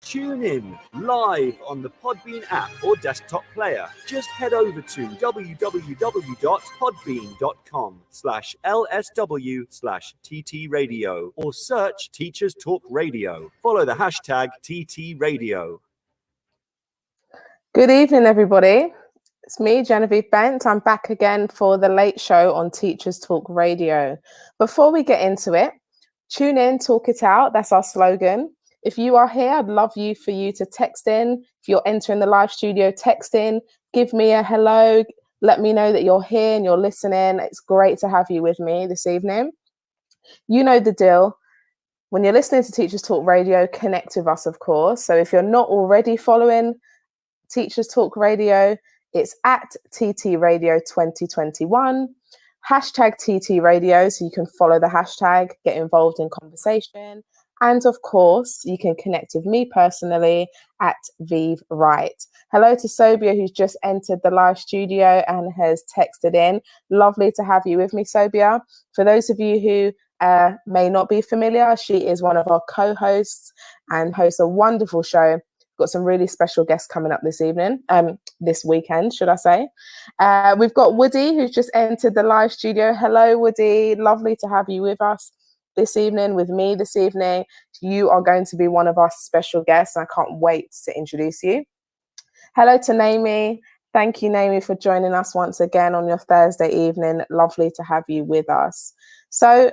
Tune in live on the Podbean app or desktop player. Just head over to www.podbean.com/LSW/TT Radio or search Teachers Talk Radio. Follow the hashtag TT Radio. Good evening, everybody. It's me, Genevieve Bent. I'm back again for the late show on Teachers Talk Radio. Before we get into it, tune in, talk it out. That's our slogan. If you are here, I'd love for you to text in. If you're entering the live studio, text in, give me a hello. Let me know that you're here and you're listening. It's great to have you with me this evening. You know the deal. When you're listening to Teachers Talk Radio, connect with us, of course. So if you're not already following Teachers Talk Radio, it's at TT Radio 2021, hashtag TT Radio, so you can follow the hashtag, get involved in conversation. And of course, you can connect with me personally at Vive Wright. Hello to Sobia, who's just entered the live studio and has texted in. Lovely to have you with me, Sobia. For those of you who may not be familiar, she is one of our co-hosts and hosts a wonderful show. Got some really special guests coming up this evening, this weekend, should I say. We've got Woody, who's just entered the live studio. Hello, Woody. Lovely to have you with us this evening, with me this evening. You are going to be one of our special guests, and I can't wait to introduce you. Hello to Naomi. Thank you, Naomi, for joining us once again on your Thursday evening. Lovely to have you with us. So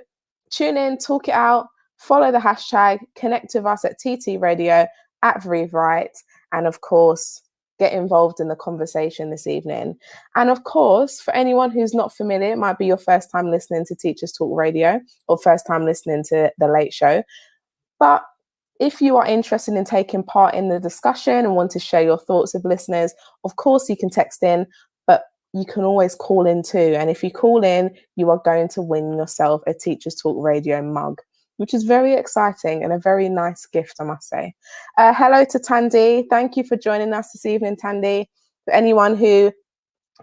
tune in, talk it out, follow the hashtag, connect with us at TT Radio, at Vive Wright, and of course, get involved in the conversation this evening. And of course, for anyone who's not familiar, it might be your first time listening to Teachers Talk Radio or first time listening to The Late Show. But if you are interested in taking part in the discussion and want to share your thoughts with listeners, of course, you can text in, but you can always call in too. And if you call in, you are going to win yourself a Teachers Talk Radio mug, which is very exciting and a very nice gift, I must say. Hello to Tandy. Thank you for joining us this evening, Tandy. For anyone who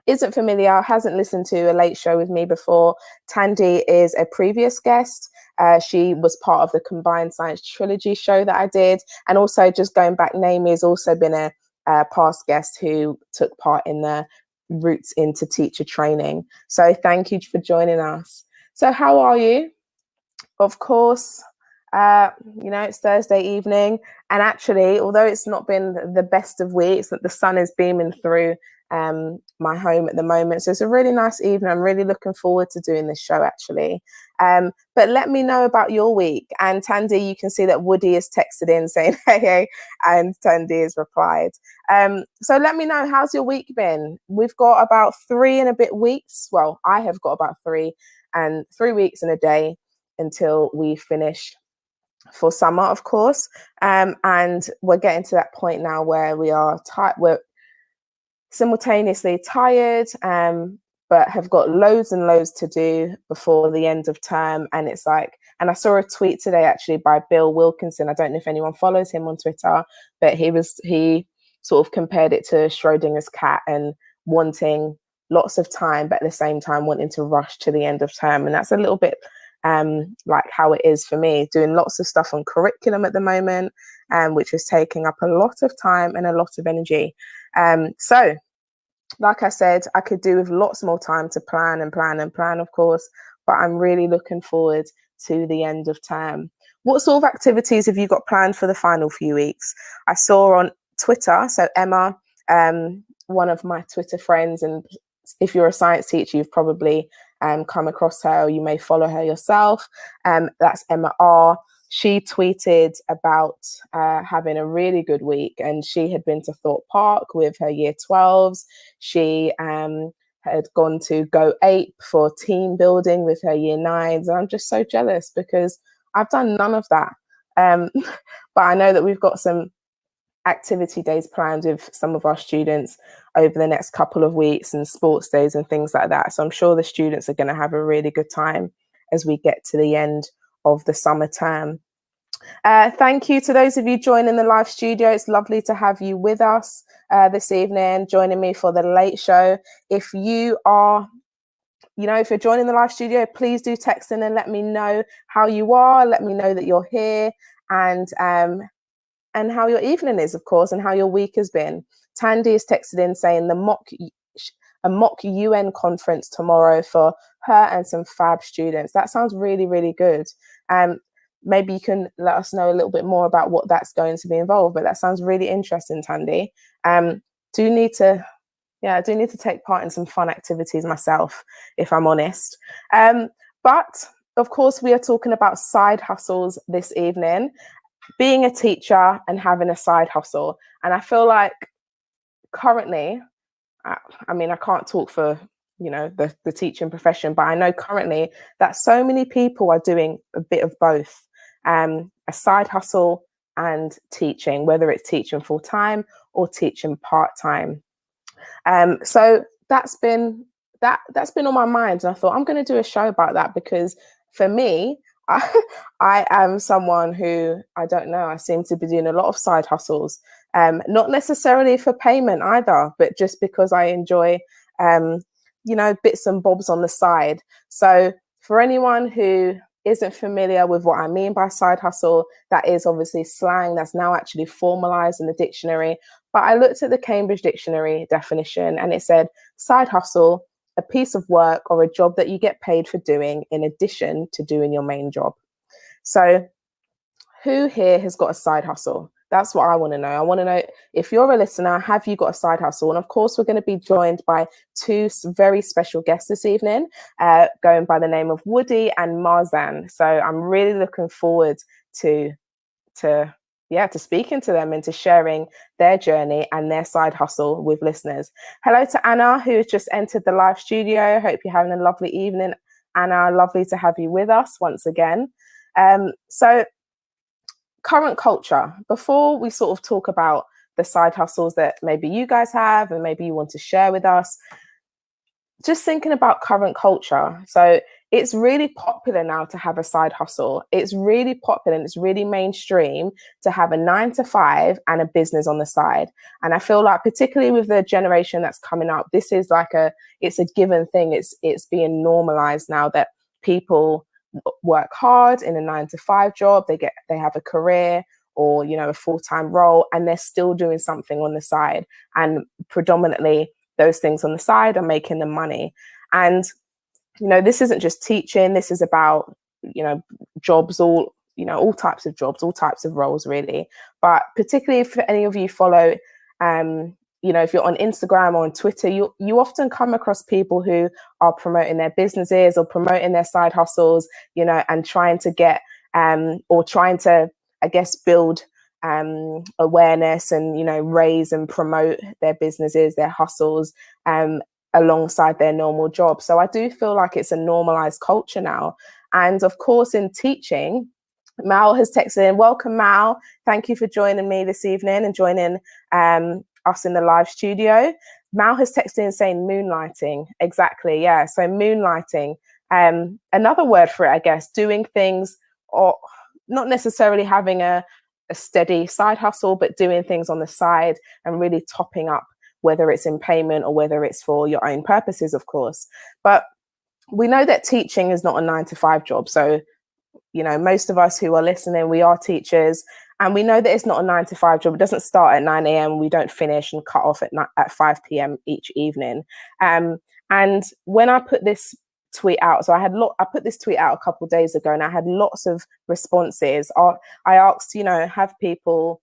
isn't familiar, hasn't listened to a late show with me before, Tandy is a previous guest. She was part of the Combined Science Trilogy show that I did. And also just going back, Naomi has also been a past guest who took part in the Routes into Teacher Training. So thank you for joining us. So how are you? Of course, it's Thursday evening, and actually, although it's not been the best of weeks, that the sun is beaming through my home at the moment. So it's a really nice evening. I'm really looking forward to doing this show, actually. But let me know about your week. And Tandy, you can see that Woody has texted in saying, hey, and Tandy has replied. So let me know, how's your week been? We've got about 3 and a bit weeks. Well, I have got about 3 weeks and a day until we finish for summer, of course. And we're getting to that point now where we're simultaneously tired, but have got loads and loads to do before the end of term. And it's like, and I saw a tweet today actually by Bill Wilkinson. I don't know if anyone follows him on Twitter, but he sort of compared it to Schrodinger's cat and wanting lots of time, but at the same time wanting to rush to the end of term. And that's a little bit like how it is for me, doing lots of stuff on curriculum at the moment, which is taking up a lot of time and a lot of energy. So like I said, I could do with lots more time to plan, of course, but I'm really looking forward to the end of term. What sort of activities have you got planned for the final few weeks? I saw on Twitter, so Emma, one of my Twitter friends, and if you're a science teacher, you've probably come across her, or you may follow her yourself. That's Emma R. She tweeted about having a really good week, and she had been to Thorpe Park with her year 12s. She had gone to Go Ape for team building with her year 9s. And I'm just so jealous because I've done none of that. But I know that we've got some activity days planned with some of our students over the next couple of weeks, and sports days and things like that. So I'm sure the students are going to have a really good time as we get to the end of the summer term. Thank you to those of you joining the live studio. It's lovely to have you with us this evening, joining me for the late show. If you are, if you're joining the live studio, please do text in and let me know how you are. Let me know that you're here, and and how your evening is, of course, and how your week has been. Tandy is texted in saying a mock UN conference tomorrow for her and some fab students. That sounds really, really good. Maybe you can let us know a little bit more about what that's going to be involved, but that sounds really interesting, Tandy. Do need to take part in some fun activities myself, if I'm honest. But of course, we are talking about side hustles this evening, being a teacher and having a side hustle. And I feel like currently, I mean, I can't talk for, the teaching profession, but I know currently that so many people are doing a bit of both, a side hustle and teaching, whether it's teaching full time or teaching part time. So that's been on my mind, and I thought I'm going to do a show about that, because for me, I am someone who, I don't know, I seem to be doing a lot of side hustles, not necessarily for payment either, but just because I enjoy, bits and bobs on the side. So for anyone who isn't familiar with what I mean by side hustle, that is obviously slang that's now actually formalized in the dictionary. But I looked at the Cambridge Dictionary definition, and it said side hustle, a piece of work or a job that you get paid for doing in addition to doing your main job. So who here has got a side hustle? That's what I want to know. I want to know, if you're a listener, have you got a side hustle? And of course, we're going to be joined by two very special guests this evening, going by the name of Woody and Marzan. So I'm really looking forward to speaking to them and to sharing their journey and their side hustle with listeners. Hello to Anna, who has just entered the live studio. Hope you're having a lovely evening, Anna. Lovely to have you with us once again. So current culture, before we sort of talk about the side hustles that maybe you guys have and maybe you want to share with us, just thinking about current culture. So it's really popular now to have a side hustle. It's really popular and it's really mainstream to have a 9-to-5 and a business on the side. And I feel like, particularly with the generation that's coming up, this is it's a given thing. It's being normalized now that people work hard in a 9-to-5 job. They have a career or, a full-time role, and they're still doing something on the side. And predominantly those things on the side are making them money. And this isn't just teaching. This is about, jobs, all types of jobs, all types of roles, really. But particularly if any of you follow, if you're on Instagram or on Twitter, you often come across people who are promoting their businesses or promoting their side hustles, and trying to get, or trying to, I guess, build awareness and, raise and promote their businesses, their hustles, alongside their normal job. So I do feel like it's a normalized culture now. And of course, in teaching, Mal has texted in. Welcome, Mal. Thank you for joining me this evening and joining us in the live studio. Mal has texted in saying moonlighting. Exactly. Yeah. So moonlighting, another word for it, I guess, doing things, or not necessarily having a steady side hustle, but doing things on the side and really topping up, whether it's in payment or whether it's for your own purposes, of course. But we know that teaching is not a 9-to-5 job. So, most of us who are listening, we are teachers, and we know that it's not a 9-to-5 job. It doesn't start at 9 a.m. We don't finish and cut off at 5 p.m. each evening. And when I put this tweet out, so I put this tweet out a couple of days ago, and I had lots of responses. I asked, have people,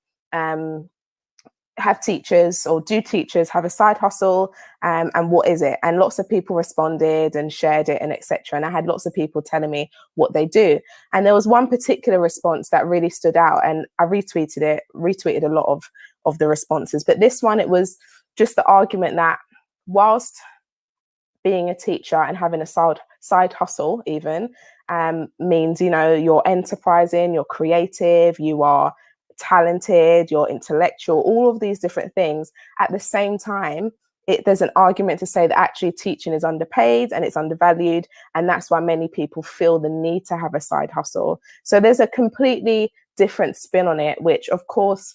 have teachers, or do teachers have a side hustle, and what is it? And lots of people responded and shared it and etc. And I had lots of people telling me what they do. And there was one particular response that really stood out, and I retweeted a lot of the responses. But this one, it was just the argument that whilst being a teacher and having a side hustle even means, you're enterprising, you're creative, you are talented, you're intellectual, all of these different things. At the same time, there's an argument to say that actually teaching is underpaid and it's undervalued, and that's why many people feel the need to have a side hustle. So there's a completely different spin on it, which of course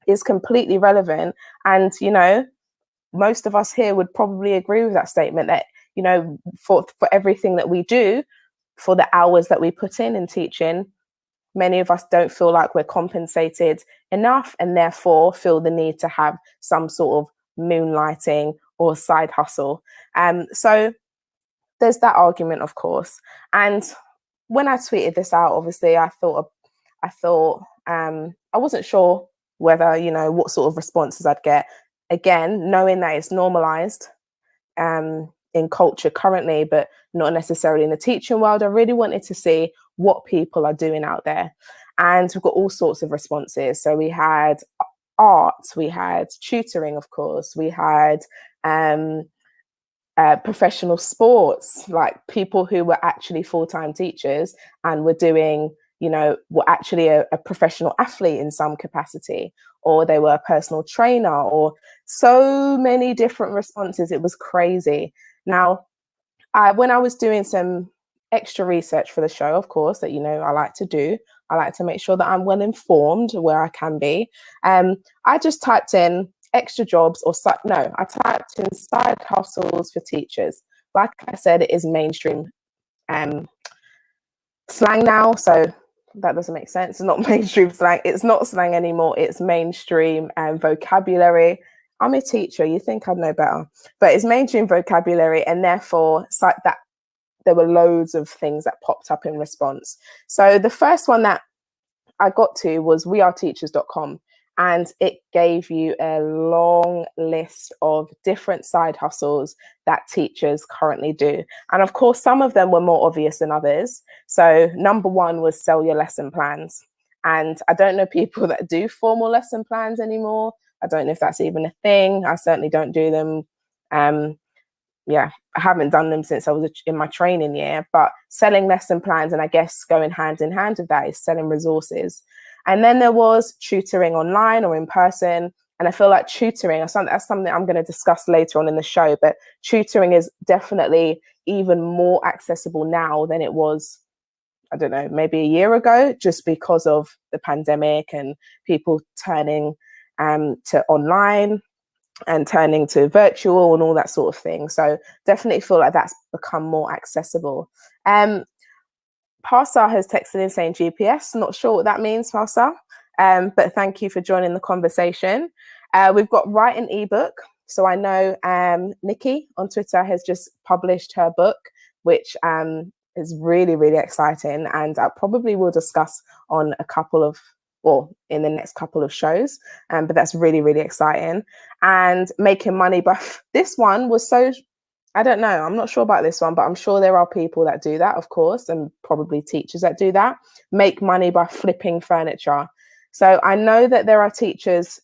is completely relevant. And most of us here would probably agree with that statement, that for everything that we do, for the hours that we put in teaching, many of us don't feel like we're compensated enough and therefore feel the need to have some sort of moonlighting or side hustle. So there's that argument, of course. And when I tweeted this out, obviously, I wasn't sure whether, what sort of responses I'd get. Again, knowing that it's normalized in culture currently, but not necessarily in the teaching world, I really wanted to see what people are doing out there. And we've got all sorts of responses. So we had art, we had tutoring, of course, we had professional sports, like people who were actually full-time teachers and were doing, were actually a professional athlete in some capacity, or they were a personal trainer, or so many different responses. It was crazy. Now, when I was doing some extra research for the show, of course, that, I like to do, I like to make sure that I'm well informed where I can be. I just typed in extra jobs I typed in side hustles for teachers. Like I said, it is mainstream slang now, so that doesn't make sense. It's not mainstream slang. It's not slang anymore. It's mainstream vocabulary. I'm a teacher. You think I'd know better, but it's mainstream vocabulary, and therefore that there were loads of things that popped up in response. So the first one that I got to was weareteachers.com. And it gave you a long list of different side hustles that teachers currently do. And of course, some of them were more obvious than others. So number one was sell your lesson plans. And I don't know people that do formal lesson plans anymore. I don't know if that's even a thing. I certainly don't do them. I haven't done them since I was in my training year, but selling lesson plans, and I guess going hand in hand with that, is selling resources. And then there was tutoring online or in person. And I feel like tutoring, that's something I'm going to discuss later on in the show, but tutoring is definitely even more accessible now than it was, I don't know, maybe a year ago, just because of the pandemic and people turning to online and turning to virtual and all that sort of thing. So definitely feel like that's become more accessible. Parsa has texted in saying GPS. Not sure what that means, Parsa, but thank you for joining the conversation. We've got Write an ebook. So I know Nikki on Twitter has just published her book, which is really, really exciting. And I probably will discuss on in the next couple of shows. But that's really, really exciting. And making money. But this one was so, I don't know, I'm not sure about this one, but I'm sure there are people that do that, of course, and probably teachers that do that. Make money by flipping furniture. So I know that there are teachers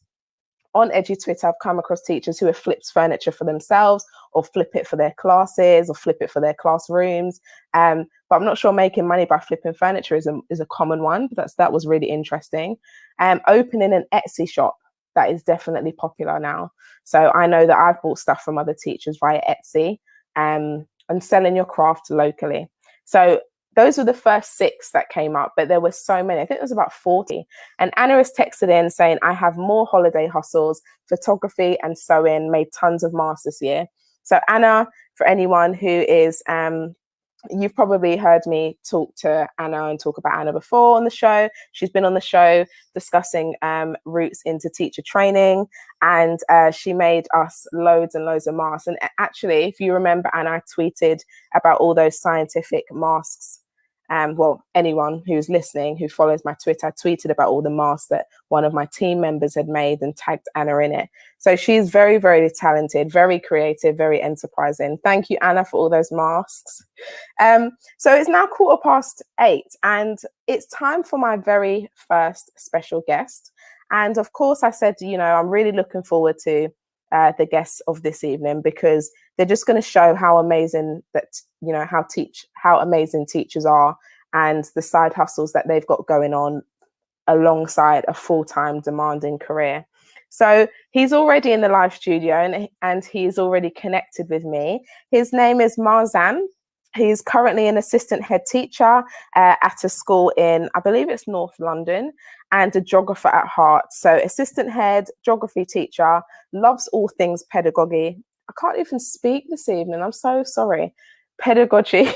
on Edu Twitter. I've come across teachers who have flipped furniture for themselves, or flip it for their classes, or flip it for their classrooms. But I'm not sure making money by flipping furniture is a common one. But that was really interesting. Opening an Etsy shop. That is definitely popular now. So I know that I've bought stuff from other teachers via Etsy and selling your craft locally. So those were the first 6 that came up, but there were so many. I think there was about 40. And Anna has texted in saying, I have more holiday hustles, photography and sewing, made tons of masks this year. So Anna, for anyone who is, you've probably heard me talk to Anna and talk about Anna before on the show. She's been on the show discussing routes into teacher training, and she made us loads and loads of masks. And actually, if you remember, Anna, I tweeted about all those scientific masks. Anyone who's listening, who follows my Twitter, I tweeted about all the masks that one of my team members had made and tagged Anna in it. So she's very, very talented, very creative, very enterprising. Thank you, Anna, for all those masks. So it's now 8:15, and it's time for my very first special guest. And of course, I said, I'm really looking forward to the guests of this evening, because they're just going to show how amazing how amazing teachers are, and the side hustles that they've got going on alongside a full-time demanding career. So he's already in the live studio and he's already connected with me. His name is Marzan. He's currently an assistant head teacher at a school in, I believe it's North London, and a geographer at heart. So assistant head, geography teacher, loves all things pedagogy. I can't even speak this evening. I'm so sorry. Pedagogy,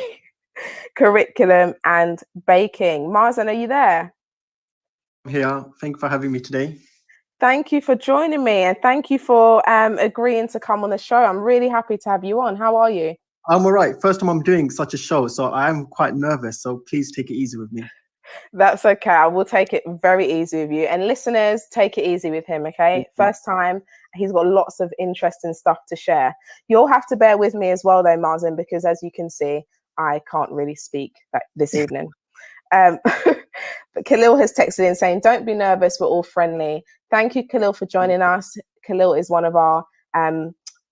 curriculum, and baking. Marzan, are you there? Here. Thank you for having me today. Thank you for joining me, and thank you for agreeing to come on the show. I'm really happy to have you on. How are you? I'm all right. First time I'm doing such a show, so I'm quite nervous. So please take it easy with me. That's okay. I will take it very easy with you. And listeners, take it easy with him, okay? First time, he's got lots of interesting stuff to share. You'll have to bear with me as well, though, Mazen, because as you can see, I can't really speak this evening. But Khalil has texted in saying, don't be nervous, we're all friendly. Thank you, Khalil, for joining us. Khalil is one of our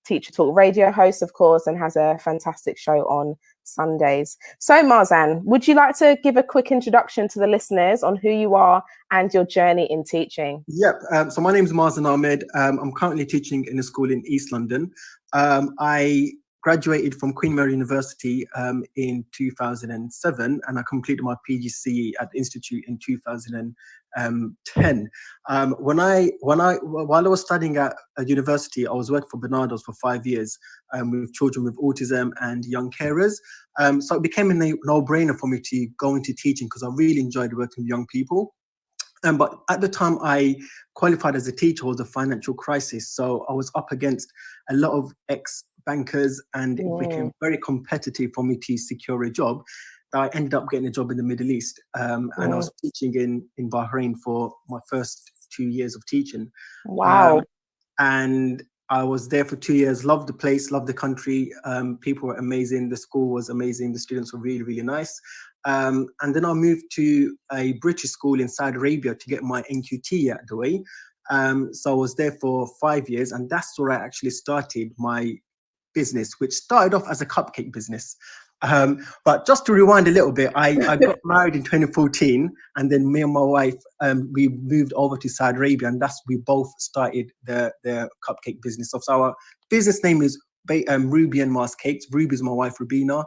Teacher Talk radio hosts, of course, and has a fantastic show on Sundays. So, Marzan, would you like to give a quick introduction to the listeners on who you are and your journey in teaching? Yep. So my name is Mazen Ahmed. I'm currently teaching in a school in East London. I graduated from Queen Mary University in 2007, and I completed my PGCE at the Institute in 2010. While I was studying at a university, I was working for Bernardo's for 5 years with children with autism and young carers. So it became a no-brainer for me to go into teaching because I really enjoyed working with young people. But at the time I qualified as a teacher was a financial crisis. So I was up against a lot of ex-bankers and it became very competitive for me to secure a job. I ended up getting a job in the Middle East and I was teaching in Bahrain for my first 2 years of teaching. Wow. And I was there for 2 years, loved the place, loved the country. People were amazing. The school was amazing. The students were really, really nice. And then I moved to a British school in Saudi Arabia to get my NQT out of the way. So I was there for 5 years, and that's where I actually started my business, which started off as a cupcake business. But just to rewind a little bit, I got married in 2014, and then me and my wife, we moved over to Saudi Arabia, and we both started the cupcake business. So our business name is Ruby and Mars Cakes. Ruby is my wife, Rubina.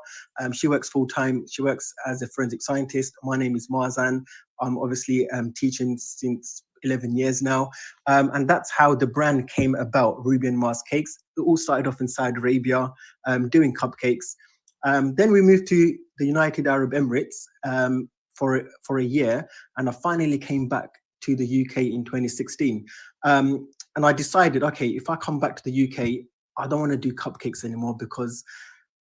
She works full time. She works as a forensic scientist. My name is Marzan. I'm obviously teaching since 11 years now. And that's how the brand came about, Ruby and Mars Cakes. It all started off in Saudi Arabia, doing cupcakes. Then we moved to the United Arab Emirates for a year, and I finally came back to the UK in 2016. And I decided, okay, if I come back to the UK, I don't want to do cupcakes anymore because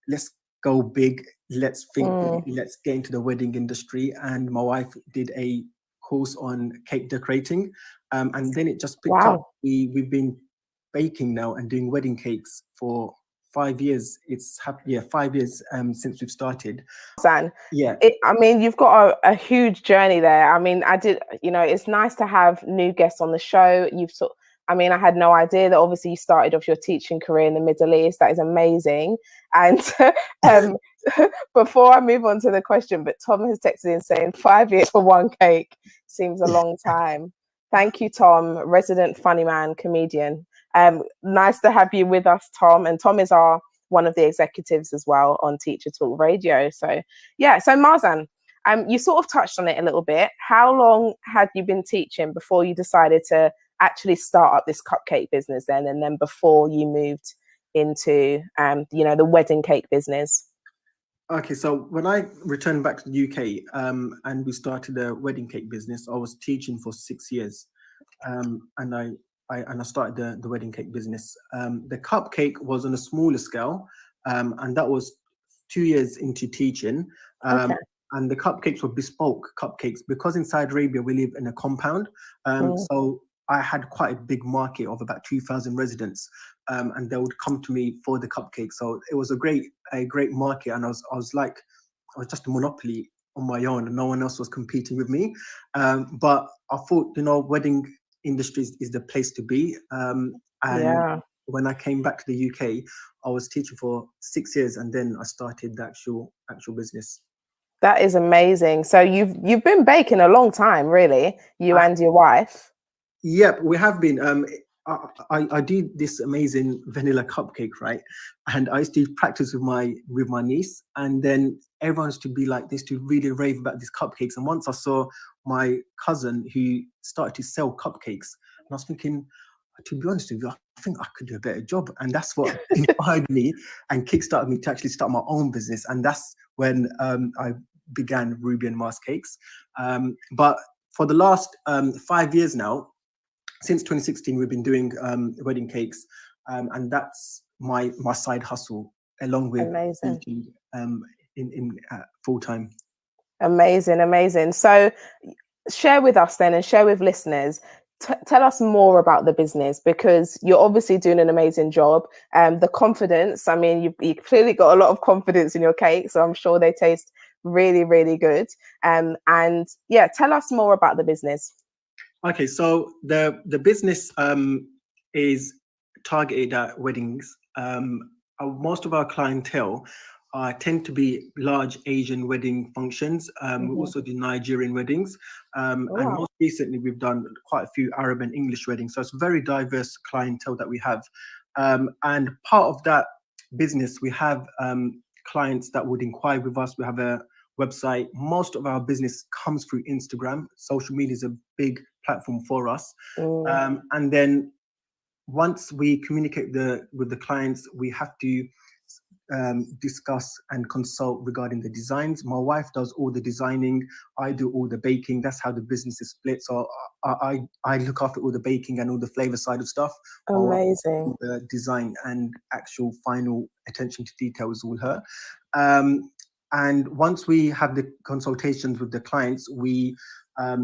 let's go big. Let's think, let's get into the wedding industry. And my wife did a course on cake decorating. And then it just picked up. We've been baking now and doing wedding cakes for 5 years. It's 5 years since we've started. Yeah. I mean, you've got a huge journey there. I mean, it's nice to have new guests on the show. I had no idea that obviously you started off your teaching career in the Middle East. That is amazing. And before I move on to the question, but Tom has texted in saying 5 years for one cake seems a long time. Thank you, Tom, resident funny man, comedian. Nice to have you with us, Tom. And Tom is one of the executives as well on Teacher Talk Radio. So yeah, so Marzan, you sort of touched on it a little bit. How long had you been teaching before you decided to actually start up this cupcake business then, and then before you moved into the wedding cake business? Okay, so when I returned back to the UK and we started a wedding cake business, I was teaching for 6 years, and I started the wedding cake business. The cupcake was on a smaller scale, and that was 2 years into teaching. And the cupcakes were bespoke cupcakes because in Saudi Arabia we live in a compound. So I had quite a big market of about 2,000 residents, and they would come to me for the cupcakes. So it was a great market, and I was just a monopoly on my own, and no one else was competing with me. But I thought, wedding industry is the place to be. When I came back to the UK, I was teaching for 6 years, and then I started the actual business. That is amazing. So you've been baking a long time, really, and your wife. Yep, we have been. I do this amazing vanilla cupcake, right? And I used to practice with my niece, and then everyone used to be like this, to really rave about these cupcakes. And once I saw my cousin who started to sell cupcakes, and I was thinking, to be honest with you, I think I could do a better job. And that's what inspired me and kickstarted me to actually start my own business. And that's when I began Ruby and Mars Cakes. But for the last 5 years now, since 2016, we've been doing wedding cakes, and that's my side hustle, along with Amazing. teaching in full time. Amazing. So share with us then, and share with listeners, tell us more about the business, because you're obviously doing an amazing job. The confidence, I mean, you've clearly got a lot of confidence in your cake, so I'm sure they taste really, really good. And yeah, tell us more about the business. Okay, so the business is targeted at weddings. Most of our clientele tend to be large Asian wedding functions. We also do Nigerian weddings, and most recently we've done quite a few Arab and English weddings. So it's a very diverse clientele that we have, and part of that business we have clients that would inquire with us. We have a website. Most of our business comes through Instagram. Social media is a big platform for us, and then once we communicate with the clients, we have to discuss and consult regarding the designs. My wife does all the designing, I do all the baking. That's how the business is split. So I look after all the baking and all the flavor side of stuff. Amazing. The design and actual final attention to detail is all her. And once we have the consultations with the clients, we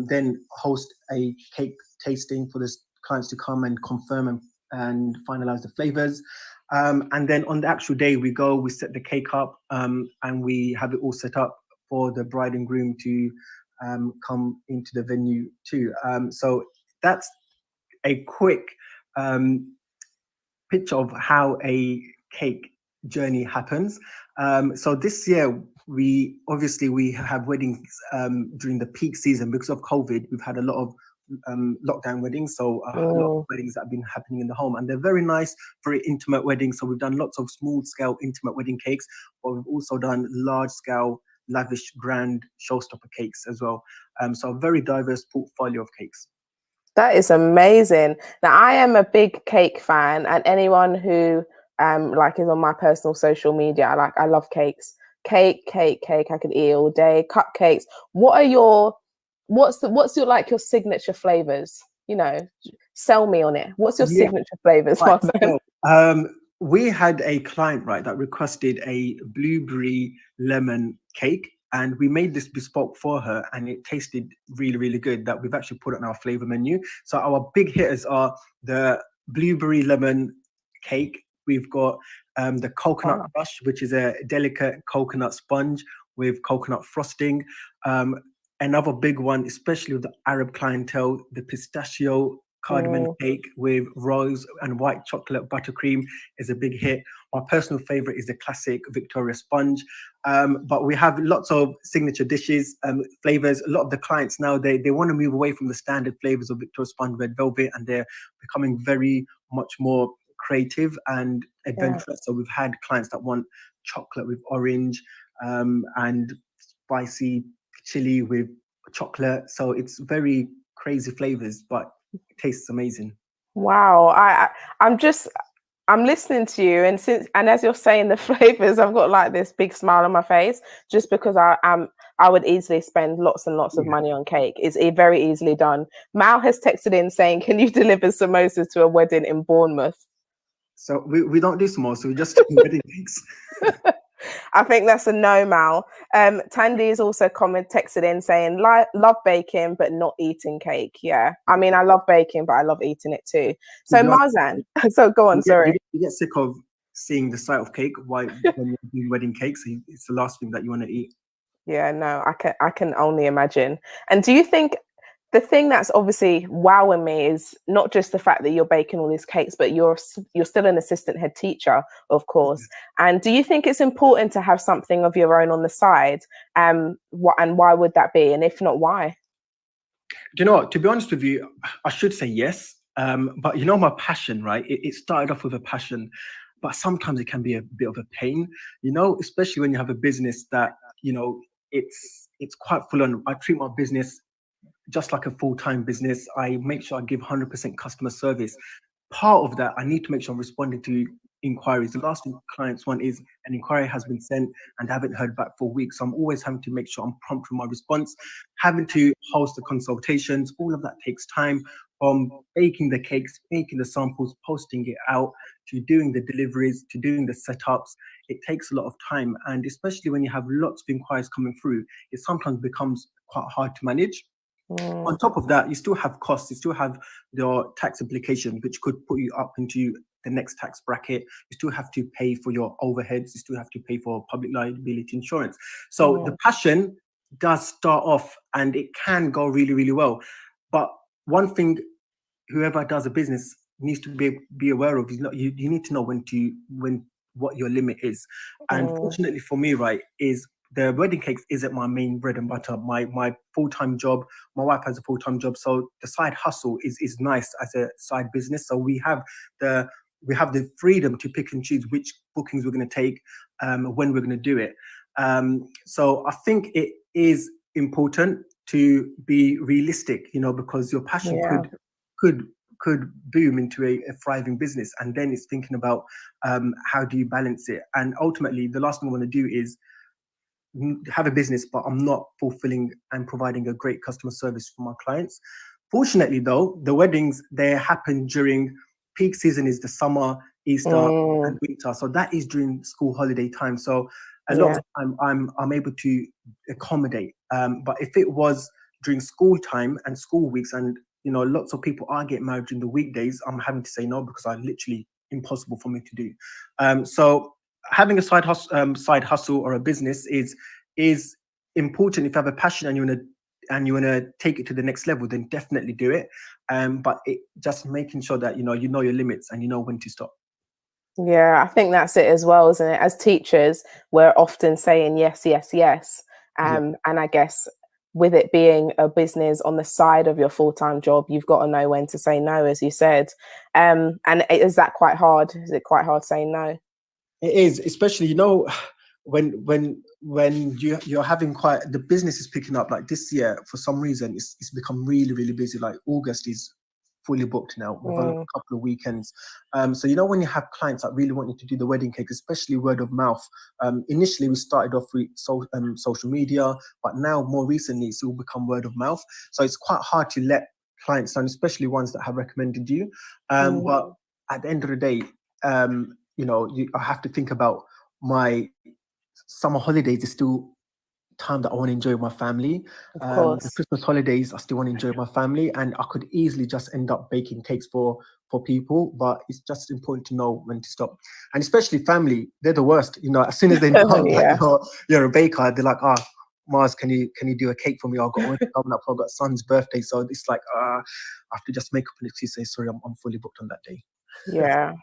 then host a cake tasting for the clients to come and confirm and finalize the flavors. And then on the actual day, we set the cake up, and we have it all set up for the bride and groom to come into the venue too. So that's a quick picture of how a cake journey happens. So this year, we have weddings during the peak season. Because of COVID, we've had a lot of lockdown weddings, so a lot of weddings that have been happening in the home, and they're very nice, very intimate weddings. So we've done lots of small scale intimate wedding cakes, but we've also done large scale lavish grand showstopper cakes as well. So a very diverse portfolio of cakes. That is amazing. Now, I am a big cake fan, and anyone who like is on my personal social media, I love cakes. Cake. I could eat all day. Cupcakes. What's your like your signature flavors? You know, sell me on it. What's your signature flavors? Right. So, we had a client, right, that requested a blueberry lemon cake, and we made this bespoke for her, and it tasted really, really good. That we've actually put it on our flavor menu. So our big hitters are the blueberry lemon cake. We've got the coconut crush, which is a delicate coconut sponge with coconut frosting. Another big one, especially with the Arab clientele, the pistachio cardamom cake with rose and white chocolate buttercream is a big hit. My personal favorite is the classic Victoria sponge. But we have lots of signature dishes, flavors. A lot of the clients now, they want to move away from the standard flavors of Victoria sponge, red velvet, and they're becoming very much more creative and adventurous. So we've had clients that want chocolate with orange, and spicy chili with chocolate. So it's very crazy flavors, but it tastes amazing. Wow. I'm listening to you, and as you're saying the flavors, I've got like this big smile on my face, just because I would easily spend lots and lots of money on cake. It's very easily done. Mal has texted in saying, can you deliver samosas to a wedding in Bournemouth? So we don't do samosas, we just do wedding cakes. I think that's a no, Mal. Tandy is also texted in saying, love baking, but not eating cake. Yeah. I mean, I love baking, but I love eating it too. So Marzan, so go on, sorry. You get sick of seeing the sight of cake when you're doing wedding cakes. So it's the last thing that you want to eat. Yeah, no, I can only imagine. And do you think the thing that's obviously wowing me is not just the fact that you're baking all these cakes, but you're still an assistant head teacher, of course. And do you think it's important to have something of your own on the side? And why would that be? And if not, why? Do you know what? To be honest with you, I should say yes. But you know, my passion, right? It started off with a passion, but sometimes it can be a bit of a pain, you know, especially when you have a business that, you know, it's quite full on. I treat my business just like a full-time business. I make sure I give 100% customer service. part of that, I need to make sure I'm responding to inquiries. The last thing clients want is an inquiry has been sent and I haven't heard back for weeks. So I'm always having to make sure I'm prompt with my response, having to host the consultations. All of that takes time, from baking the cakes, making the samples, posting it out, to doing the deliveries, to doing the setups. It takes a lot of time. And especially when you have lots of inquiries coming through, it sometimes becomes quite hard to manage. On top of that, you still have costs. You still have your tax implication, which could put you up into the next tax bracket. You still have to pay for your overheads. You still have to pay for public liability insurance. So the passion does start off and it can go really, really well. But one thing whoever does a business needs to be aware of is not, you need to know when what your limit is. And fortunately for me, right, is the wedding cakes isn't my main bread and butter. My full-time job, my wife has a full-time job, so the side hustle is nice as a side business. So we have the freedom to pick and choose which bookings we're going to take, when we're going to do it. So I think it is important to be realistic, because your passion could boom into a thriving business, and then it's thinking about how do you balance it. And ultimately, the last thing I want to do is have a business, but I'm not fulfilling and providing a great customer service for my clients. Fortunately, though, the weddings, they happen during peak season, is the summer, Easter, and winter. So that is during school holiday time. So a lot of time I'm able to accommodate. But if it was during school time and school weeks, and lots of people are getting married during the weekdays, I'm having to say no, because I literally impossible for me to do. So having a side hustle or a business is important. If you have a passion and you want to take it to the next level, then definitely do it. But just making sure that you know your limits and you know when to stop. Yeah, I think that's it as well, isn't it? As teachers, we're often saying yes, yes, yes. And I guess with it being a business on the side of your full-time job, you've got to know when to say no, as you said. And is that quite hard? Is it quite hard saying no? It is, especially when you're having quite, the business is picking up. Like this year, for some reason, it's become really, really busy. Like August is fully booked now. We've got a couple of weekends. So when you have clients that really want you to do the wedding cake, especially word of mouth. Initially we started off with social media, but now more recently it's all become word of mouth. So it's quite hard to let clients down, especially ones that have recommended you. But at the end of the day, I have to think about my summer holidays is still time that I want to enjoy with my family. Of course. The Christmas holidays, I still want to enjoy with my family, and I could easily just end up baking cakes for people, but it's just important to know when to stop. And especially family, they're the worst. As soon as they know that you're a baker, they're like, Mars, can you do a cake for me? I've got one coming up. I've got son's birthday, so it's like I have to just make up an excuse, say sorry, I'm fully booked on that day. Yeah.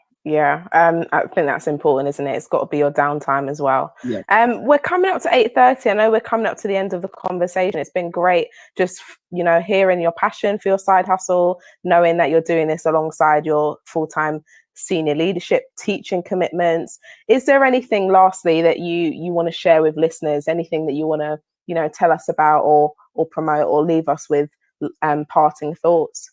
I think that's important, isn't it? It's got to be your downtime as well. Yeah. We're coming up to 8:30. I know we're coming up to the end of the conversation. It's been great just, hearing your passion for your side hustle, knowing that you're doing this alongside your full-time senior leadership teaching commitments. Is there anything lastly that you want to share with listeners? Anything that you want to, tell us about or promote or leave us with parting thoughts?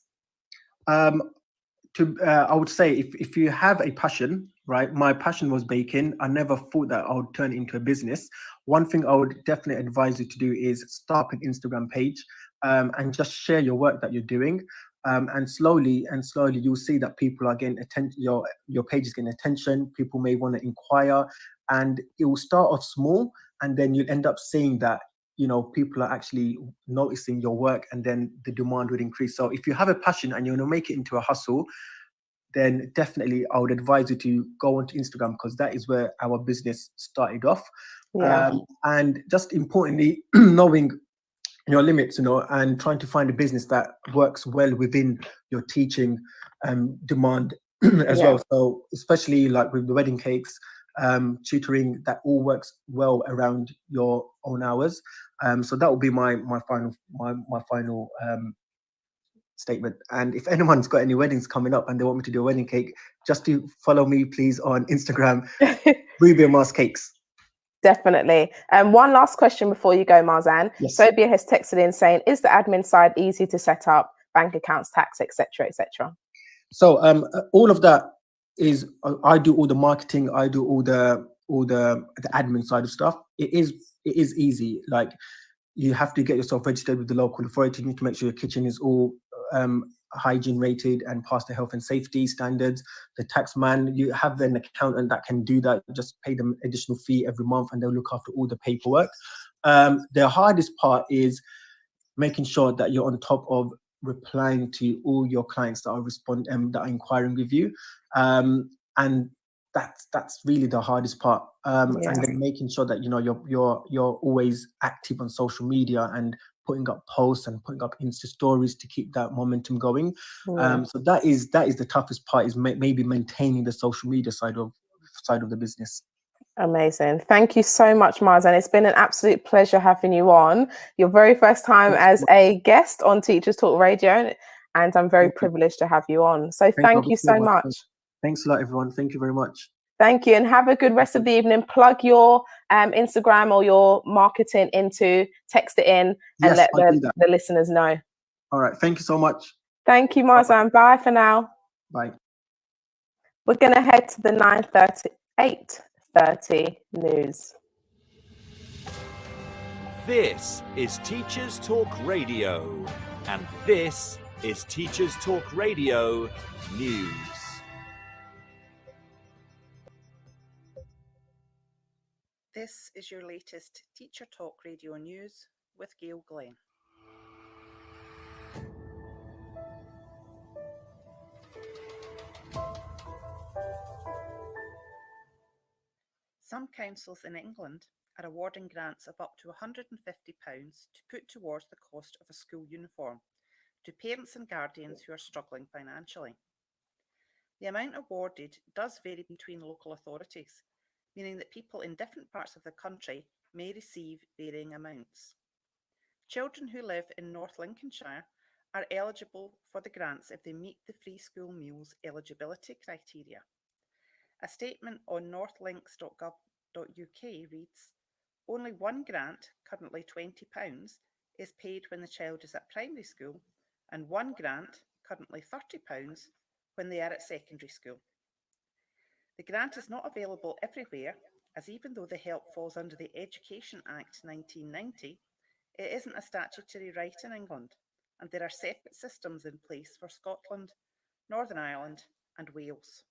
I would say if you have a passion, right? My passion was baking. I never thought that I would turn it into a business. One thing I would definitely advise you to do is start an Instagram page, and just share your work that you're doing. And slowly you'll see that people are getting attention. Your page is getting attention. People may want to inquire, and it will start off small, and then you'll end up seeing that people are actually noticing your work, and then the demand would increase. So if you have a passion and you want to make it into a hustle, then definitely I would advise you to go onto Instagram, because that is where our business started off. And just importantly, knowing your limits, and trying to find a business that works well within your teaching demand as well. So especially like with the wedding cakes, tutoring, that all works well around your own hours. So that will be my final statement. And if anyone's got any weddings coming up and they want me to do a wedding cake, just to follow me please on Instagram, Ruby and Mars Cakes. Definitely. One last question before you go, Marzan. Yes. Sobia has texted in saying, is the admin side easy to set up, bank accounts, tax, etc., etc.? So all of that is I do all the marketing, I do all the admin side of stuff. It is easy. Like, you have to get yourself registered with the local authority. You need to make sure your kitchen is all hygiene rated and past the health and safety standards. The tax man, you have an accountant that can do that. You just pay them additional fee every month, and they'll look after all the paperwork. The hardest part is making sure that you're on top of replying to all your clients that are inquiring with you, and that's really the hardest part. Yeah. And then making sure that you're always active on social media and putting up posts and putting up Insta stories to keep that momentum going. Yeah. So that is the toughest part, is maybe maintaining the social media side of the business. Amazing. Thank you so much, Marzan. It's been an absolute pleasure having you on. Your very first time as a guest on Teachers Talk Radio, and I'm very privileged to have you on. So thank you so much. Thanks a lot, everyone. Thank you very much. Thank you, and have a good rest of the evening. Plug your Instagram or your marketing into, text it in, and Yes, let I'll do that. the listeners know. All right. Thank you so much. Thank you, Marzan. Bye for now. Bye. We're going to head to the 8:30 news. This is Teachers Talk Radio, and this is Teachers Talk Radio News. This is your latest Teacher Talk Radio News with Gail Glenn. Some councils in England are awarding grants of up to £150 to put towards the cost of a school uniform to parents and guardians who are struggling financially. The amount awarded does vary between local authorities, meaning that people in different parts of the country may receive varying amounts. Children who live in North Lincolnshire are eligible for the grants if they meet the free school meals eligibility criteria. A statement on northlinks.gov.uk reads, "Only one grant, currently £20, is paid when the child is at primary school, and one grant, currently £30, when they are at secondary school." The grant is not available everywhere, as even though the help falls under the Education Act 1990, it isn't a statutory right in England, and there are separate systems in place for Scotland, Northern Ireland, and Wales.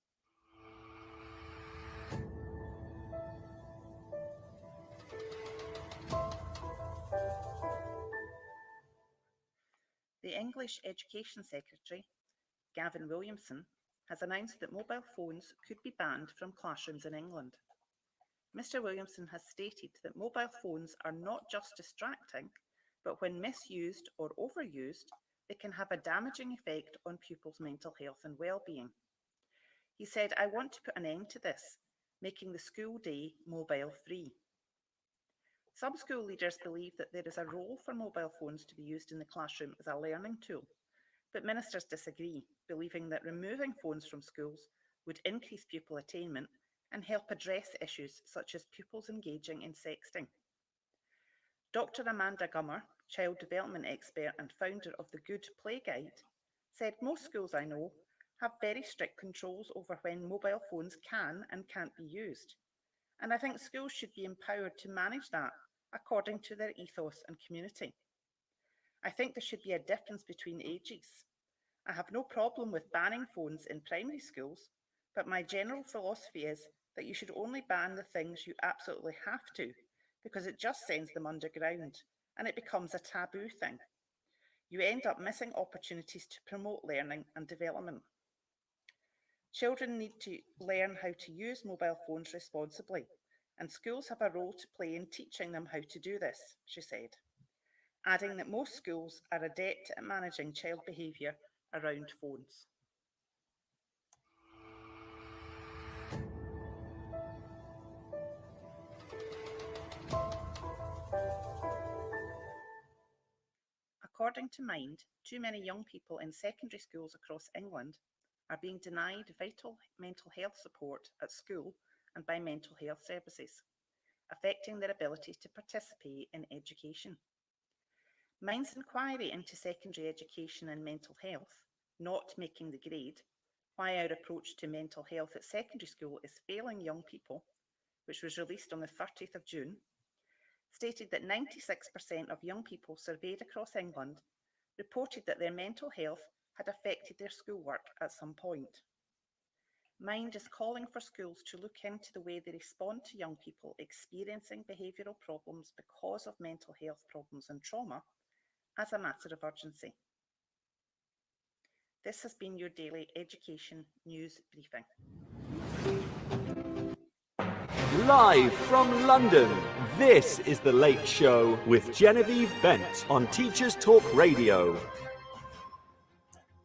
The English Education Secretary, Gavin Williamson, has announced that mobile phones could be banned from classrooms in England. Mr. Williamson has stated that mobile phones are not just distracting, but when misused or overused, they can have a damaging effect on pupils' mental health and well-being. He said, "I want to put an end to this, making the school day mobile-free." Some school leaders believe that there is a role for mobile phones to be used in the classroom as a learning tool, but ministers disagree, believing that removing phones from schools would increase pupil attainment and help address issues such as pupils engaging in sexting. Dr. Amanda Gummer, child development expert and founder of the Good Play Guide, said, "Most schools I know have very strict controls over when mobile phones can and can't be used, and I think schools should be empowered to manage that according to their ethos and community. I think there should be a difference between ages. I have no problem with banning phones in primary schools, but my general philosophy is that you should only ban the things you absolutely have to, because it just sends them underground and it becomes a taboo thing. You end up missing opportunities to promote learning and development. Children need to learn how to use mobile phones responsibly, and schools have a role to play in teaching them how to do this," she said, adding that most schools are adept at managing child behaviour around phones. According to Mind, too many young people in secondary schools across England are being denied vital mental health support at school and by mental health services, affecting their ability to participate in education. Mind's inquiry into secondary education and mental health, not making the grade, Why Our Approach to Mental Health at Secondary School is Failing Young People, which was released on the 30th of June, stated that 96% of young people surveyed across England reported that their mental health had affected their schoolwork at some point. Mind is calling for schools to look into the way they respond to young people experiencing behavioural problems because of mental health problems and trauma as a matter of urgency. This has been your daily education news briefing. Live from London, this is The Late Show with Genevieve Bent on Teachers Talk Radio.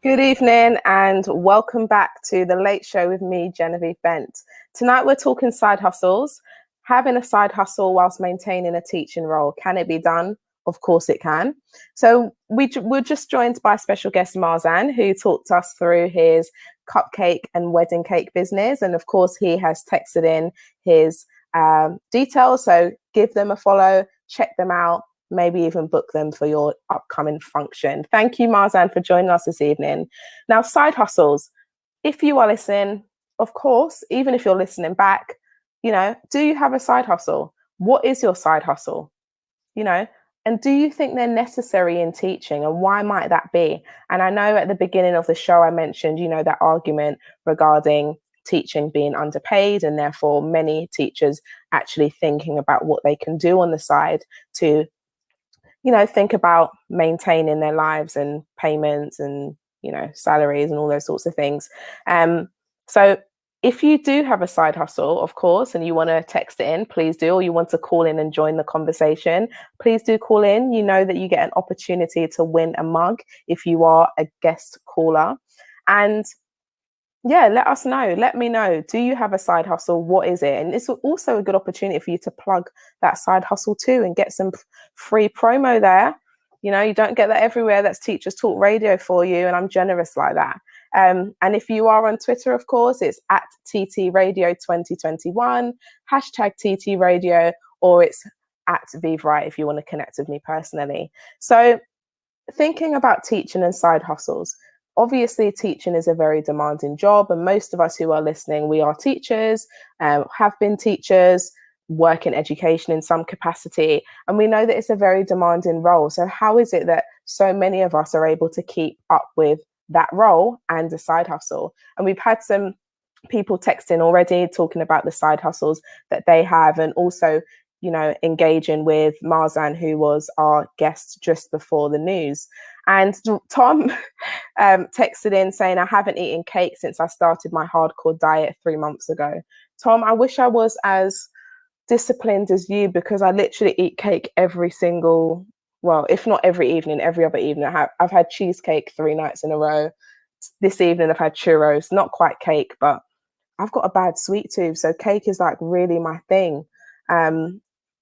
Good evening and welcome back to The Late Show with me, Genevieve Bent. Tonight we're talking side hustles. Having a side hustle whilst maintaining a teaching role, can it be done? Of course it can. So we're just joined by special guest Marzan, who talked us through his cupcake and wedding cake business. And of course, he has texted in his details. So give them a follow, check them out, maybe even book them for your upcoming function. Thank you, Marzan, for joining us this evening. Now, side hustles. If you are listening, of course, even if you're listening back, do you have a side hustle? What is your side hustle? And do you think they're necessary in teaching, and why might that be? And I know at the beginning of the show, I mentioned, that argument regarding teaching being underpaid, and therefore many teachers actually thinking about what they can do on the side to, think about maintaining their lives and payments and, salaries and all those sorts of things. So if you do have a side hustle, of course, and you want to text it in, please do, or you want to call in and join the conversation, please do call in. You know that you get an opportunity to win a mug if you are a guest caller. And yeah, let us know. Let me know. Do you have a side hustle? What is it? And it's also a good opportunity for you to plug that side hustle too and get some free promo there. You don't get that everywhere. That's Teachers Talk Radio for you. And I'm generous like that. And if you are on Twitter, of course, it's at TT Radio 2021, hashtag TT Radio, or it's at Vive Right if you want to connect with me personally. So thinking about teaching and side hustles, obviously teaching is a very demanding job. And most of us who are listening, we are teachers, have been teachers, work in education in some capacity. And we know that it's a very demanding role. So how is it that so many of us are able to keep up with that role and a side hustle? And we've had some people texting already talking about the side hustles that they have, and also engaging with Marzan, who was our guest just before the news. And Tom texted in saying, I haven't eaten cake since I started my hardcore diet 3 months ago. Tom, I wish I was as disciplined as you, because I literally eat cake every single, well, if not every evening, every other evening. I've had cheesecake 3 nights in a row. This evening I've had churros, not quite cake, but I've got a bad sweet tooth. So cake is like really my thing.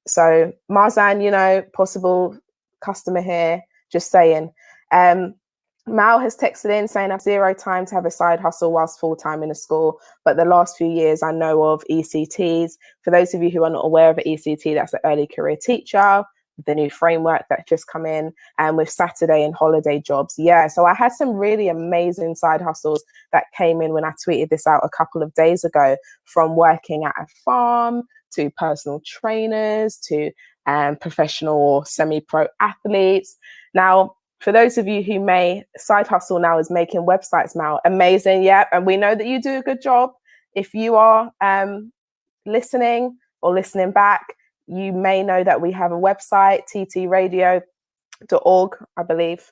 So Marzan, possible customer here, just saying. Mal has texted in saying, I have 0 time to have a side hustle whilst full-time in a school, but the last few years I know of ECTs. For those of you who are not aware of an ECT, that's an early career teacher, the new framework that just come in, and with Saturday and holiday jobs. Yeah, so I had some really amazing side hustles that came in when I tweeted this out a couple of days ago, from working at a farm to personal trainers to professional or semi-pro athletes. Now, for those of you who may side hustle now is making websites now, amazing. Yeah. And we know that you do a good job. If you are listening or listening back, you may know that we have a website, ttradio.org, I believe.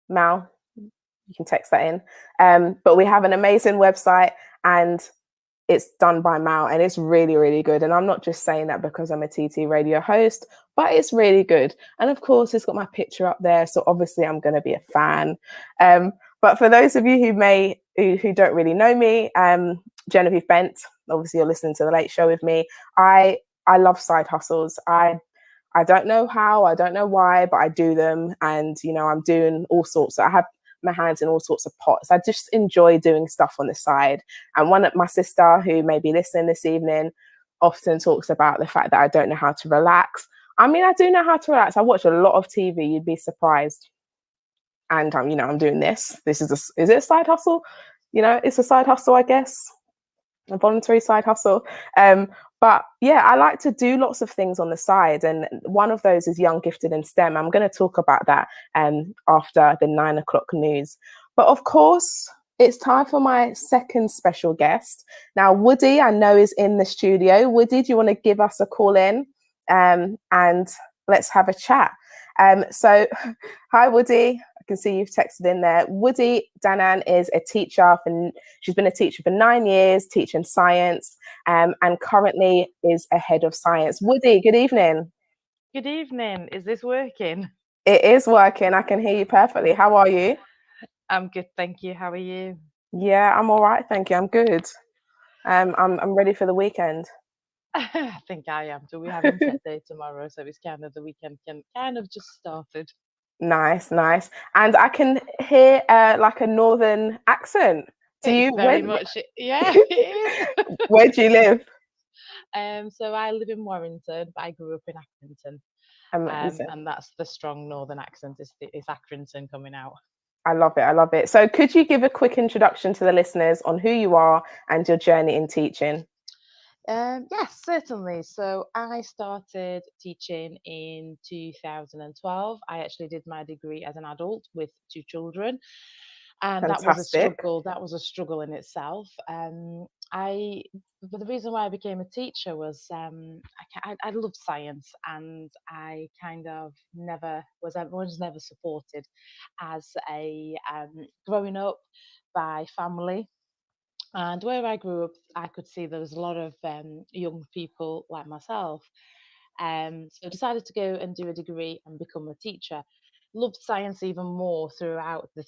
Mal, you can text that in. But we have an amazing website, and it's done by Mal, and it's really, really good. And I'm not just saying that because I'm a TT radio host, but it's really good. And of course, it's got my picture up there. So obviously I'm going to be a fan. But for those of you who don't really know me, Genevieve Bent, obviously you're listening to The Late Show with me. I love side hustles. I don't know how, I don't know why, but I do them. And, I'm doing all sorts. So I have my hands in all sorts of pots. I just enjoy doing stuff on the side. And my sister, who may be listening this evening, often talks about the fact that I don't know how to relax. I mean, I do know how to relax. I watch a lot of TV. You'd be surprised. And I'm doing this. Is it a side hustle? it's a side hustle, I guess, a voluntary side hustle. But yeah, I like to do lots of things on the side, and one of those is Young Gifted in STEM. I'm going to talk about that after the 9 o'clock news. But of course, it's time for my second special guest. Now, Woody, I know, is in the studio. Woody, do you want to give us a call in, and let's have a chat? So, hi, Woody. I can see you've texted in there. Woody Danan is a teacher, and she's been a teacher for 9 years, teaching science, and currently is a head of science. Woody, good evening. Good evening. Is this working? It is working. I can hear you perfectly. How are you? I'm good, thank you. How are you? Yeah, I'm all right, thank you. I'm good. I'm ready for the weekend. I think I am. So we have Inset Day tomorrow, so it's kind of the weekend kind of just started. Nice, nice. And I can hear like a northern accent. Do It's you? very much, yeah, it is. Where do you live? So I live in Warrington, but I grew up in Accrington, Amazing. and that's the strong northern accent. It's Accrington coming out. I love it. I love it. So could you give a quick introduction to the listeners on who you are and your journey in teaching? Yes, certainly. So I started teaching in 2012. I actually did my degree as an adult with 2 children, and that was a Fantastic. struggle. That was a struggle in itself. I, but the reason why I became a teacher was I loved science, and I kind of was never supported as a growing up by family. And where I grew up, I could see there was a lot of young people like myself. So I decided to go and do a degree and become a teacher. Loved science even more throughout the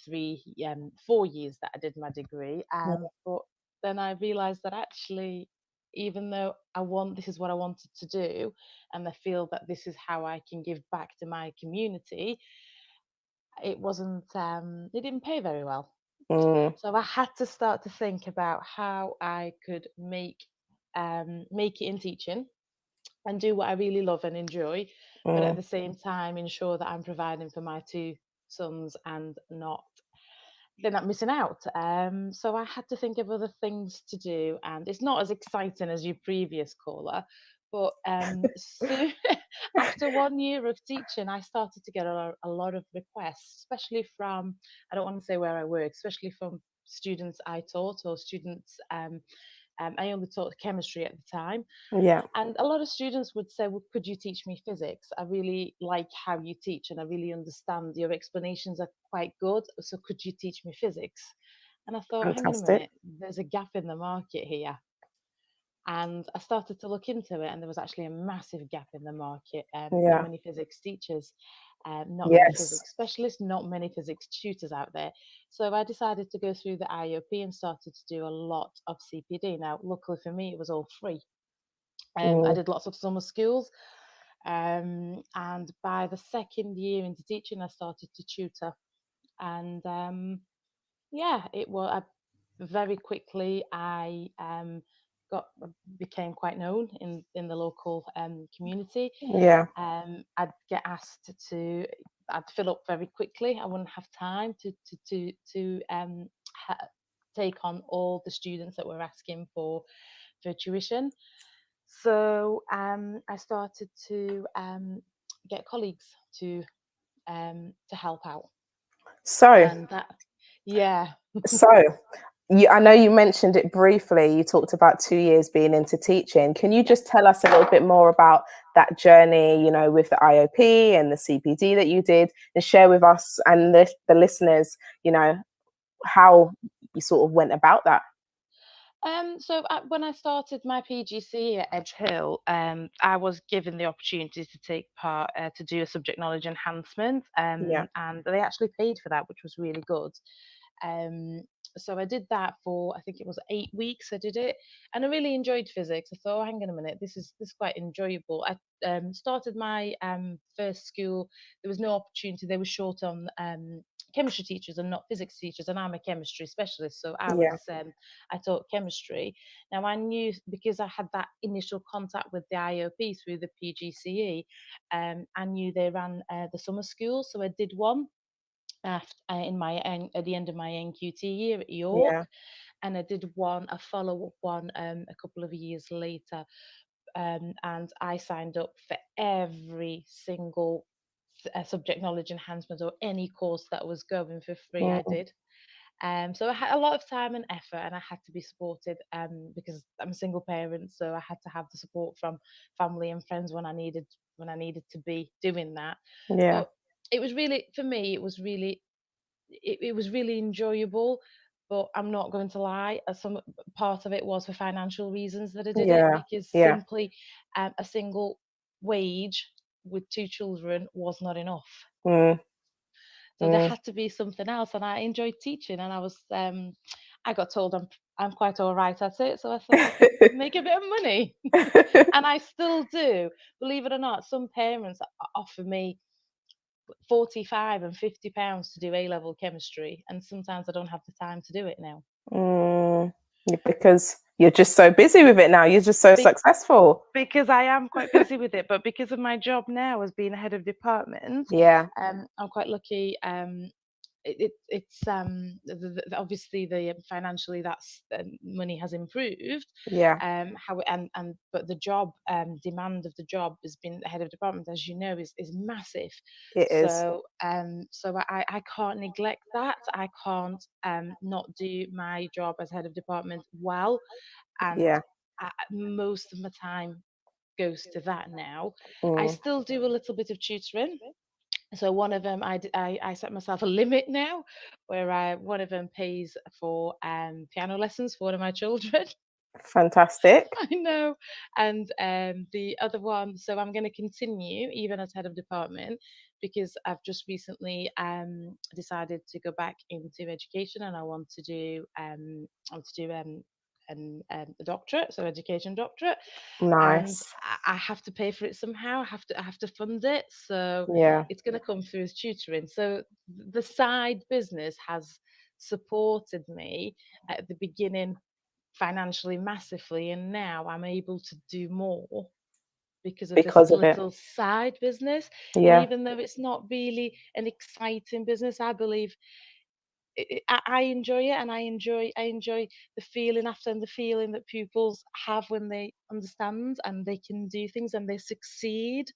4 years that I did my degree. But then I realised that actually, even though this is what I wanted to do, and I feel that this is how I can give back to my community, it didn't pay very well. Mm, So I had to start to think about how I could make it in teaching and do what I really love and enjoy, but at mm, the same time ensure that I'm providing for my 2 sons and they're not missing out. So I had to think of other things to do, and it's not as exciting as your previous caller, but soon after 1 year of teaching, I started to get a lot of requests, especially from, I don't want to say where I work, especially from students I taught or students. I only taught chemistry at the time, yeah, and a lot of students would say, well, could you teach me physics? I really like how you teach and I really understand your explanations are quite good. So could you teach me physics? And I thought, hang on a fantastic. minute, there's a gap in the market here. And I started to look into it, and there was actually a massive gap in the market. Not Yeah, many physics teachers, not many yes. physics specialists, not many physics tutors out there. So I decided to go through the IOP and started to do a lot of CPD. Now, luckily for me, it was all free. I Mm, did lots of summer schools. And by the second year into teaching, I started to tutor. And yeah, it was very quickly got became quite known in the local community. yeah, I'd get asked to. I'd fill up very quickly. I wouldn't have time to take on all the students that were asking for tuition. So I started to get colleagues to help out, so and that, yeah. so I know you mentioned it briefly. You talked about 2 years being into teaching. Can you Yeah. just tell us a little bit more about that journey, with the IOP and the CPD that you did, and share with us and the listeners, how you sort of went about that? When I started my PGC at Edge Hill, I was given the opportunity to take part to do a subject knowledge enhancement, Yeah, and they actually paid for that, which was really good. Um, so I did that for, I think it was 8 weeks. I did it, and I really enjoyed physics. I thought, oh, hang on a minute, this is quite enjoyable. I started my first school. There was no opportunity. They were short on chemistry teachers and not physics teachers, and I'm a chemistry specialist, so yeah, I taught chemistry. Now I knew, because I had that initial contact with the IOP through the PGCE, I knew they ran the summer school, so I did one. at the end of my NQT year at York, Yeah. and I did a follow-up one a couple of years later, and I signed up for every single subject knowledge enhancement or any course that was going for free. I Mm, did. So I had a lot of time and effort, and I had to be supported because I'm a single parent. So I had to have the support from family and friends when I needed to be doing that. yeah. But it was really, for me, it was really enjoyable. But I'm not going to lie, some part of it was for financial reasons that I did it, Yeah. because Yeah. simply a single wage with two children was not enough. Mm, So there mm. had to be something else, and I enjoyed teaching. And I got told I'm quite all right at it, so I thought I could make a bit of money, and I still do. Believe it or not, some parents offer me 45 and £50 to do A-level chemistry, and sometimes I don't have the time to do it now. Mm, because you're just so busy with it now. You're just so Be- successful. because I am quite busy with it, but because of my job now as being a head of department, Yeah. I'm quite lucky. It's obviously the financially that's money has improved, Yeah. how and but the job demand of the job has been the head of department, as you know, is massive. It is. So I can't neglect that. I can't not do my job as head of department well, and Yeah. most of my time goes to that now. I Mm. still do a little bit of tutoring. So one of them, I set myself a limit now, where one of them pays for piano lessons for one of my children. Fantastic. I know, and the other one. So I'm going to continue even as head of department, because I've just recently decided to go back into education, and I want to do a doctorate, so education doctorate, and Nice. I have to pay for it somehow. I have to fund it, so Yeah. it's going to come through as tutoring. So the side business has supported me at the beginning financially massively, and now I'm able to do more because of this Because of it. little side business. And Yeah. even though it's not really an exciting business, I believe I enjoy it, and I enjoy the feeling after, and the feeling that pupils have when they understand and they can do things and they succeed.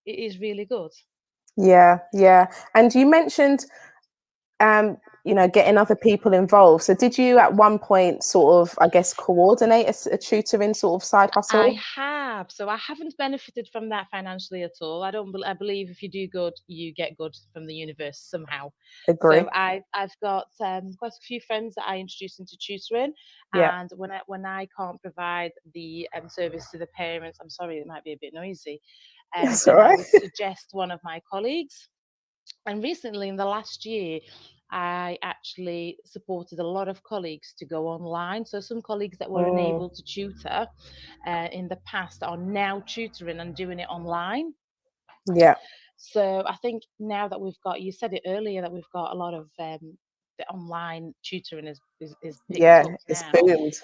It is really good. Yeah. Yeah. And you mentioned getting other people involved. So did you at one point sort of, I guess, coordinate a tutoring sort of side I hustle? have. So I haven't benefited from that financially at all. I believe if you do good, you get good from the universe somehow. So Agree. I've got quite a few friends that I introduce into tutoring, Yeah. and when I can't provide the service to the parents, I'm sorry, it might be a bit noisy, That's all then I right. would suggest one of my colleagues. And recently, in the last year, I actually supported a lot of colleagues to go online. So some colleagues that were Mm, unable to tutor in the past are now tutoring and doing it online. yeah. So I think now that we've got, you said it earlier, that we've got a lot of the online tutoring is picked Yeah. up It's now. boomed.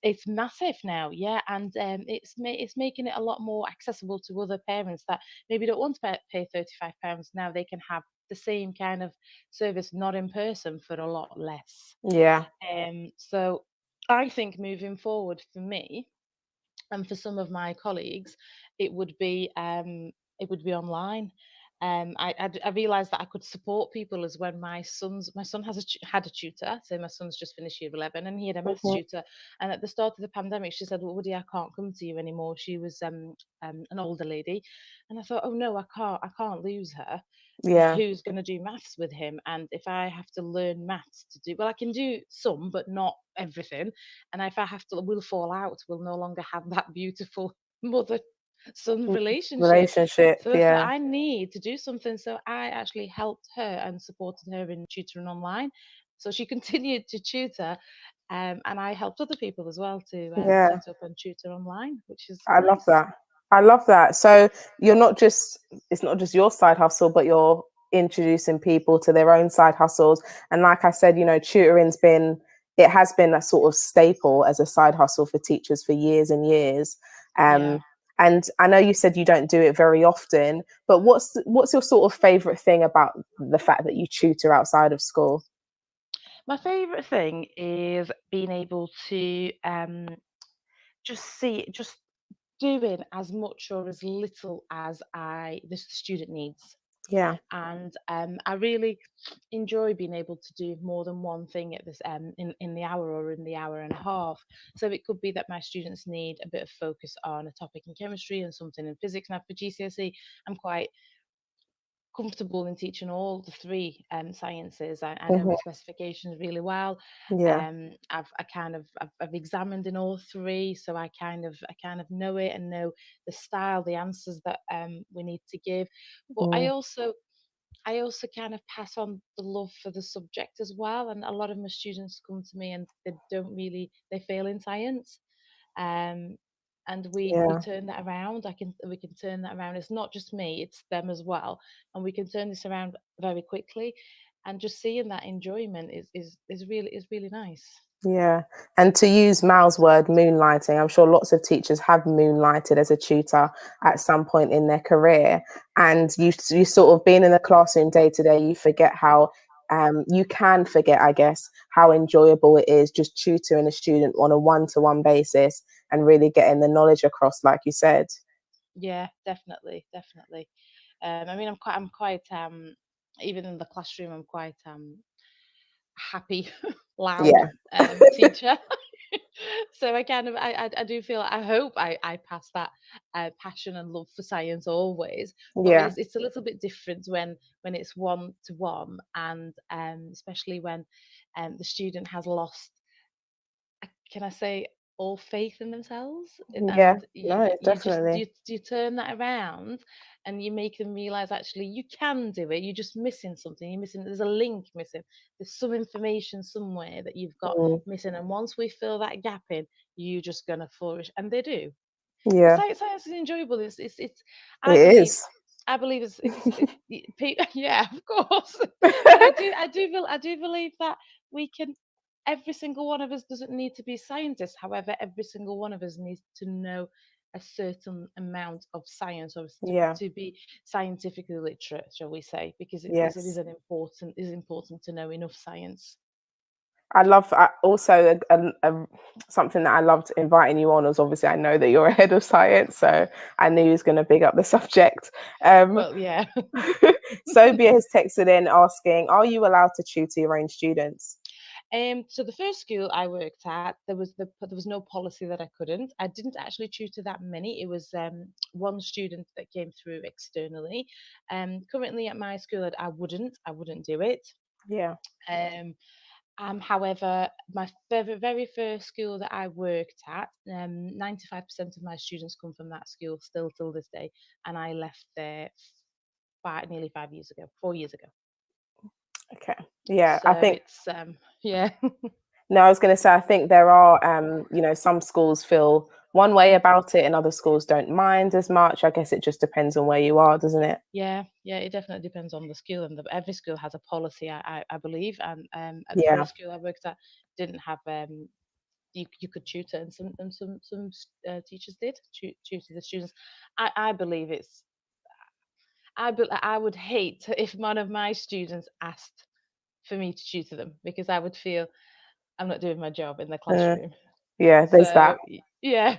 It's massive now, yeah, and it's making it a lot more accessible to other parents that maybe don't want to pay £35. Now they can have the same kind of service, not in person, for a lot less. Yeah. So I think moving forward for me and for some of my colleagues, it would be online. I realised that I could support people as when my son had a tutor. So my son's just finished year 11, and he had a maths Mhm. tutor. And at the start of the pandemic, she said, "Well, Woody, I can't come to you anymore." She was an older lady, and I thought, "Oh no, I can't lose her. Yeah. Who's going to do maths with him? And if I have to learn maths to do, well, I can do some, but not everything. And if I have to, we'll fall out. We'll no longer have that beautiful mother son Mm, relationship." relationship. So I thought Yeah. I need to do something. So I actually helped her and supported her in tutoring online. So she continued to tutor, and I helped other people as well to Yeah. set up and tutor online, which is I love nice. that. I love that. So it's not just your side hustle, but you're introducing people to their own side hustles. And like I said, it has been a sort of staple as a side hustle for teachers for years and years. Yeah. And I know you said you don't do it very often, but what's your sort of favorite thing about the fact that you tutor outside of school? My favorite thing is being able to just doing as much or as little as the student needs. Yeah. And I really enjoy being able to do more than one thing at this in the hour or in the hour and a half. So it could be that my students need a bit of focus on a topic in chemistry and something in physics. Now for GCSE, I'm quite comfortable in teaching all the three sciences. I know my Hmm. specifications really well. Yeah. I've examined in all three, so I kind of know it and know the style, the answers that we need to give. But I Mm. also kind of pass on the love for the subject as well. And a lot of my students come to me and they fail in science. Um, and we Yeah. turn that around. We can turn that around. It's not just me, it's them as well. And we can turn this around very quickly. And just seeing that enjoyment is really nice. Yeah. And to use Mal's word, moonlighting, I'm sure lots of teachers have moonlighted as a tutor at some point in their career. And you sort of being in the classroom day to day, you forget how you can forget, I guess, how enjoyable it is just tutoring a student on a one-to-one basis and really getting the knowledge across, like you said. Yeah, definitely, definitely. I mean, I'm quite even in the classroom, I'm quite happy, loud Yeah. teacher. So I do feel, I hope I pass that passion and love for science always. But Yeah. it's a little bit different when it's one to one, and especially when the student has lost, can I say, all faith in themselves, Yeah. and No, you just definitely. you turn that around and you make them realize actually you can do it. You're just missing something. There's a link missing. There's some information somewhere that you've got Mm. missing, and once we fill that gap in, you're just gonna flourish, and they do. Because Yeah, science is enjoyable. It's I it believe is. I believe yeah, of course. But I do believe that we can. Every single one of us doesn't need to be scientists. However, every single one of us needs to know a certain amount of science, or Yeah. to be scientifically literate, shall we say? Because it is Yes. an important is important to know enough science. Also something that I loved inviting you on was obviously I know that you're a head of science, so I knew you was going to big up the subject. Um, Well, yeah. Sobia has texted in asking, "Are you allowed to tutor your own students?" So the first school I worked at, there was no policy that I couldn't. I didn't actually tutor that many. It was one student that came through externally. Currently at my school, I wouldn't do it. Yeah. Um, However, my very first school that I worked at, 95% of my students come from that school still till this day, and I left there nearly 5 years ago, 4 years ago. Okay. Yeah. So I think it's yeah. no, I was going to say I think there are some schools feel one way about it and other schools don't mind as much. I guess it just depends on where you are, doesn't it? Yeah, yeah, it definitely depends on the school, and every school has a policy, I believe. And at the Yeah. first school I worked at, didn't have you could tutor, and some teachers did tutor the students. I believe I would hate if one of my students asked for me to tutor them, because I would feel I'm not doing my job in the Uh, classroom. yeah, there's that. So yeah.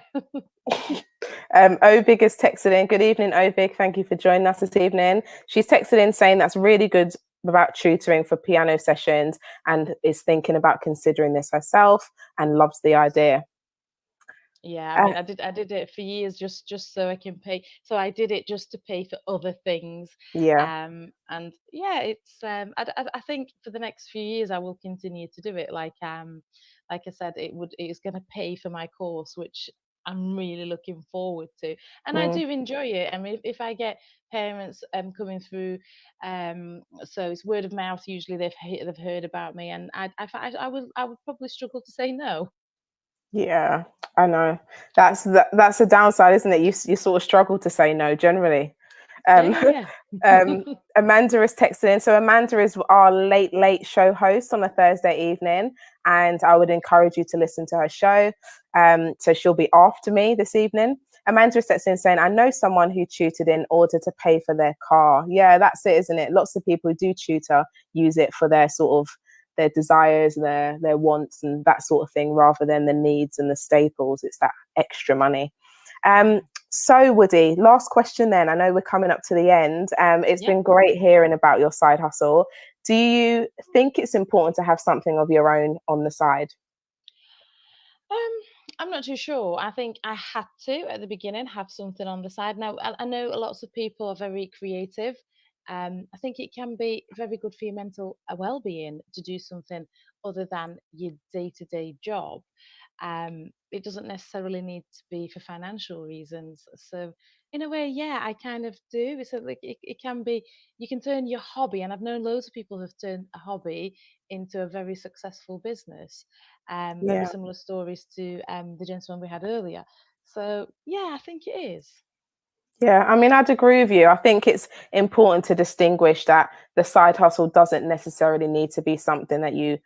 Obig has texted in. Good evening, Obig. Thank you for joining us this evening. She's texted in saying that's really good about tutoring for piano sessions and is thinking about considering this herself and loves the idea. Yeah, I Uh, mean, I did it for years, just so I can pay. So I did it just to pay for other things. yeah, And yeah, I think for the next few years I will continue to do it. Like I said, it's going to pay for my course, which I'm really looking forward to, and I mm, do enjoy it. I mean, if I get parents coming through, so it's word of mouth. Usually they've heard about me, and I would probably struggle to say no. yeah. I know that's a downside, isn't it? You sort of struggle to say no generally. Yeah, Um, yeah, um, yeah. Amanda is texting in. So Amanda is our late show host on a Thursday evening, and I would encourage you to listen to her show. So she'll be after me this evening. Amanda is in saying, I know someone who tutored in order to pay for their car. Yeah, that's it, isn't it? Lots of people who do tutor use it for their sort of their desires, their wants and that sort of thing, rather than the needs and the staples. It's that extra money. So Woody, last question then. I know we're coming up to the end. It's been great hearing about your side hustle. Do you think it's important to have something of your own on the side? I'm not too sure. I think I had to at the beginning have something on the side. Now I know lots of people are very creative. I think it can be very good for your mental well-being to do something other than your day-to-day job. It doesn't necessarily need to be for financial reasons. So in a way, yeah, I kind of do. So like it can be, you can turn your hobby, and I've known loads of people who've turned a hobby into a very successful business. Very Yeah. similar stories to the gentleman we had earlier. So yeah, I think it is. Yeah, I mean, I'd agree with you. I think it's important to distinguish that the side hustle doesn't necessarily need to be something that you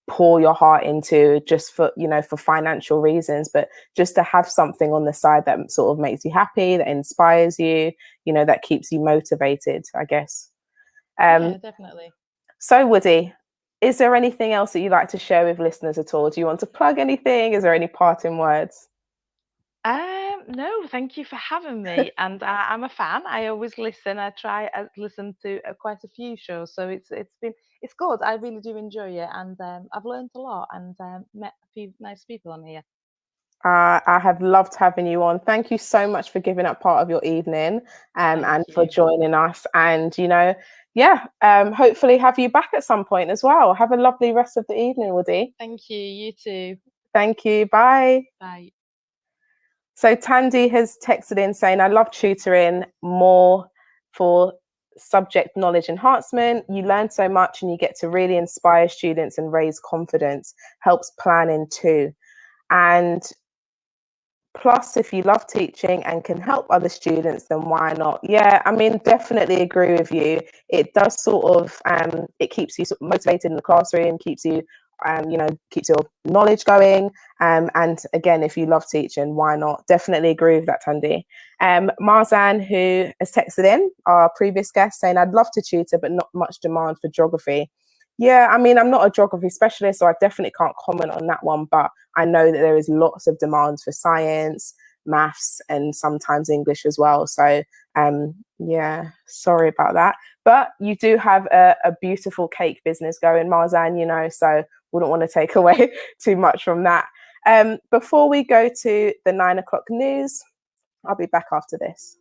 pour your heart into just for, you know, for financial reasons, but just to have something on the side that sort of makes you happy, that inspires you, you know, that keeps you motivated, I guess. Yeah, definitely. So Woody, is there anything else that you'd like to share with listeners at all? Do you want to plug anything? Is there any parting words? No, thank you for having me. And I'm a fan. I always listen. I try listen to quite a few shows, so it's good. I really do enjoy it, and I've learned a lot and met a few nice people on here. I have loved having you on. Thank you so much for giving up part of your evening and Thank for you. joining us. And, you know, yeah, hopefully have you back at some point as well. Have a lovely rest of the evening, Woody. Thank you. You too. Thank you. Bye. Bye. So Tandy has texted in saying, I love tutoring more for subject knowledge enhancement. You learn so much and you get to really inspire students and raise confidence. Helps planning too. And plus, if you love teaching and can help other students, then why not? Yeah, I mean, definitely agree with you. It does sort of, it keeps you sort of motivated in the classroom, keeps you, you know, keeps your knowledge going. And again, if you love teaching, why not? Definitely agree with that, Tandy. Marzan, who has texted in, our previous guest, saying, I'd love to tutor, but not much demand for geography. Yeah, I mean, I'm not a geography specialist, so I definitely can't comment on that one, but I know that there is lots of demands for science, maths, and sometimes English as well. So, yeah, sorry about that. But you do have a beautiful cake business going, Marzan, you know, so wouldn't want to take away too much from that. Before we go to the 9 o'clock news, I'll be back after this.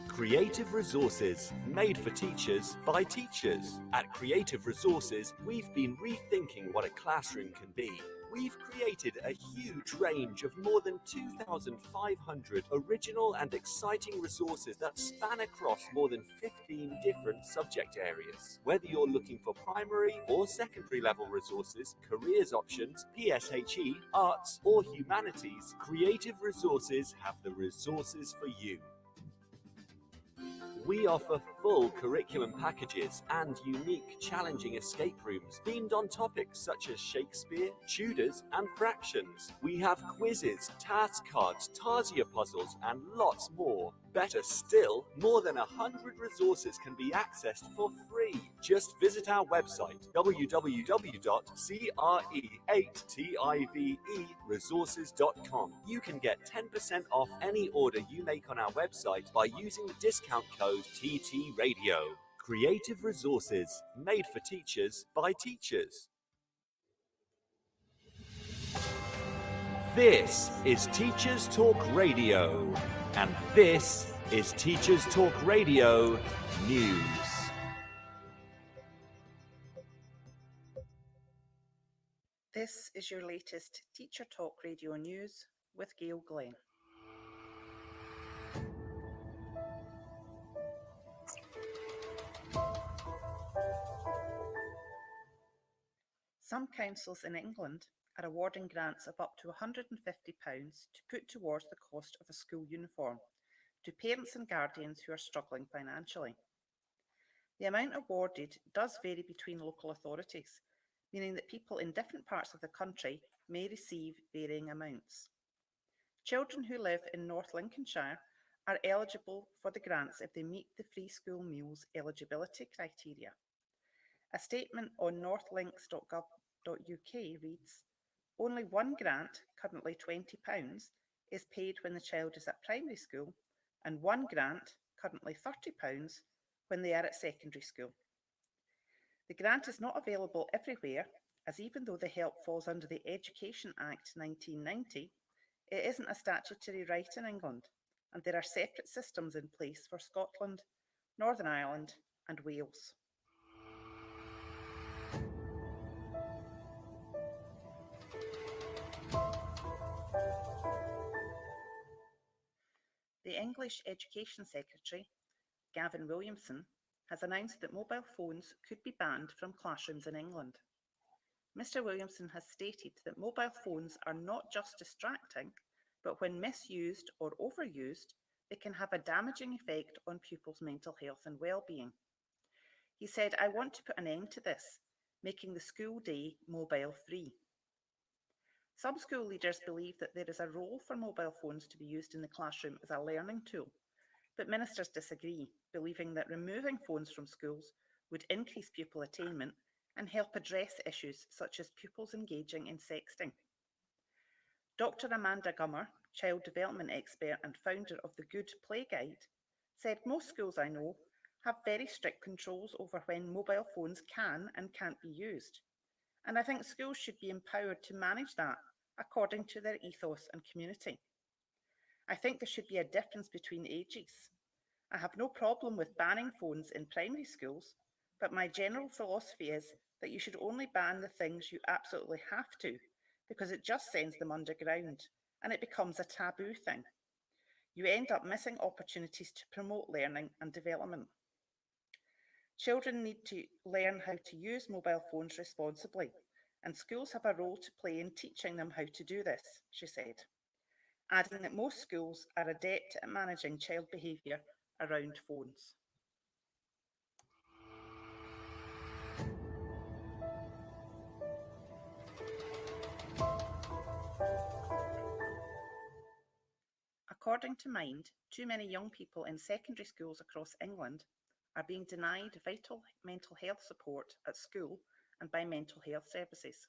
Creative Resources, made for teachers by teachers. At Creative Resources, we've been rethinking what a classroom can be. We've created a huge range of more than 2,500 original and exciting resources that span across more than 15 different subject areas. Whether you're looking for primary or secondary level resources, careers options, PSHE, arts, or humanities, Creative Resources have the resources for you. We offer full curriculum packages and unique, challenging escape rooms themed on topics such as Shakespeare, Tudors, and fractions. We have quizzes, task cards, Tarsier puzzles, and lots more. Better still, more than 100 resources can be accessed for free. Just visit our website, www.CRE8TIVEresources.com. You can get 10% off any order you make on our website by using the discount code TT Radio. Creative Resources, made for teachers by teachers. This is Teachers Talk Radio, and this is Teachers Talk Radio News. This is your latest Teacher Talk Radio News with Gail Glenn. Some councils in England are awarding grants of up to £150 to put towards the cost of a school uniform to parents and guardians who are struggling financially. The amount awarded does vary between local authorities, meaning that people in different parts of the country may receive varying amounts. Children who live in North Lincolnshire are eligible for the grants if they meet the free school meals eligibility criteria. A statement on northlinks.gov.uk reads, "Only one grant, currently £20, is paid when the child is at primary school, and one grant, currently £30, when they are at secondary school." The grant is not available everywhere, as even though the help falls under the Education Act 1990, it isn't a statutory right in England, and there are separate systems in place for Scotland, Northern Ireland, and Wales. The English Education Secretary, Gavin Williamson, has announced that mobile phones could be banned from classrooms in England. Mr. Williamson has stated that mobile phones are not just distracting, but when misused or overused, they can have a damaging effect on pupils' mental health and well-being. He said, "I want to put an end to this, making the school day mobile-free." Some school leaders believe that there is a role for mobile phones to be used in the classroom as a learning tool, but ministers disagree, believing that removing phones from schools would increase pupil attainment and help address issues such as pupils engaging in sexting. Dr. Amanda Gummer, child development expert and founder of the Good Play Guide, said most schools I know have very strict controls over when mobile phones can and can't be used. And I think schools should be empowered to manage that according to their ethos and community. I think there should be a difference between ages. I have no problem with banning phones in primary schools, but my general philosophy is that you should only ban the things you absolutely have to, because it just sends them underground and it becomes a taboo thing. You end up missing opportunities to promote learning and development. Children need to learn how to use mobile phones responsibly, and schools have a role to play in teaching them how to do this, she said, adding that most schools are adept at managing child behaviour around phones. According to Mind, too many young people in secondary schools across England are being denied vital mental health support at school and by mental health services,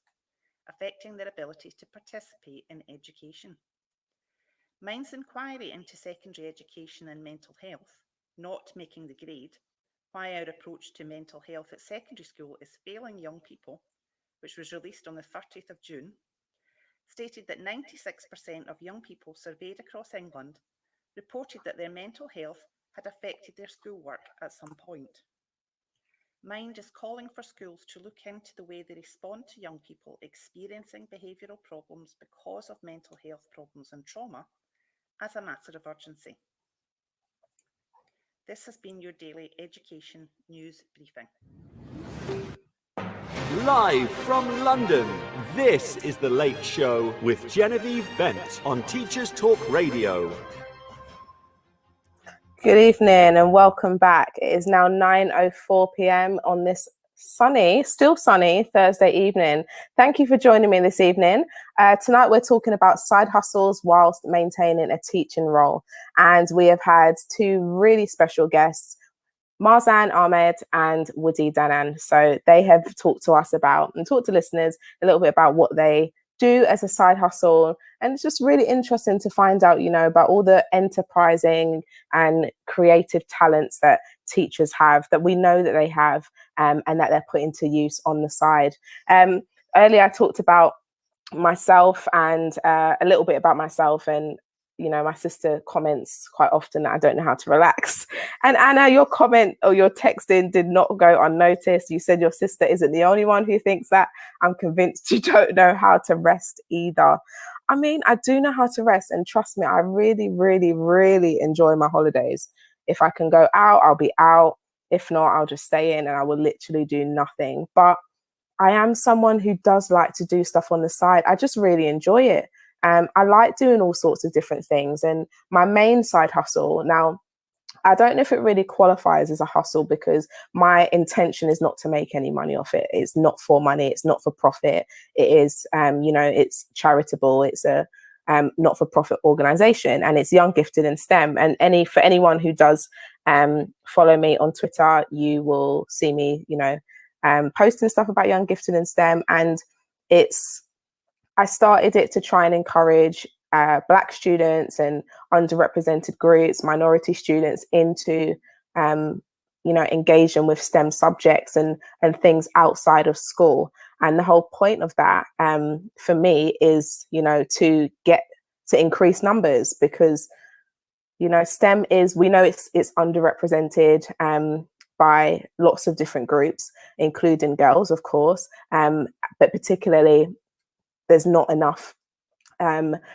affecting their ability to participate in education. Mind's inquiry into secondary education and mental health, not making the grade, why our approach to mental health at secondary school is failing young people, which was released on the 30th of June, stated that 96% of young people surveyed across England reported that their mental health had affected their schoolwork at some point. Mind is calling for schools to look into the way they respond to young people experiencing behavioural problems because of mental health problems and trauma as a matter of urgency. This has been your daily education news briefing. Live from London, this is The Late Show with Genevieve Bent on Teachers Talk Radio. Good evening and welcome back. It is now 9:04 p.m. on this still sunny Thursday evening. Thank you for joining me this evening. Tonight we're talking about side hustles whilst maintaining a teaching role. And we have had two really special guests, Marzan Ahmed and Woody Danan. So they have talked to us about and talked to listeners a little bit about what they do as a side hustle. And it's just really interesting to find out, about all the enterprising and creative talents that teachers have, that we know that they have, and that they're putting to use on the side. Earlier I talked about myself and a little bit about myself, and my sister comments quite often that I don't know how to relax. And Anna, your comment or your texting did not go unnoticed. You said your sister isn't the only one who thinks that. I'm convinced you don't know how to rest either. I mean, I do know how to rest, and trust me, I really, really, really enjoy my holidays. If I can go out, I'll be out. If not, I'll just stay in and I will literally do nothing. But I am someone who does like to do stuff on the side. I just really enjoy it. I like doing all sorts of different things. And my main side hustle now, I don't know if it really qualifies as a hustle, because my intention is not to make any money off it. It's not for money. It's not for profit. It is, it's charitable. It's a not-for-profit organization, and it's Young Gifted in STEM. And for anyone who does follow me on Twitter, you will see me, posting stuff about Young Gifted in STEM. And I started it to try and encourage Black students and underrepresented groups, minority students, into engaging with STEM subjects and things outside of school. And the whole point of that, for me, is to increase numbers, because STEM is, we know it's underrepresented by lots of different groups, including girls, of course, but particularly there's not enough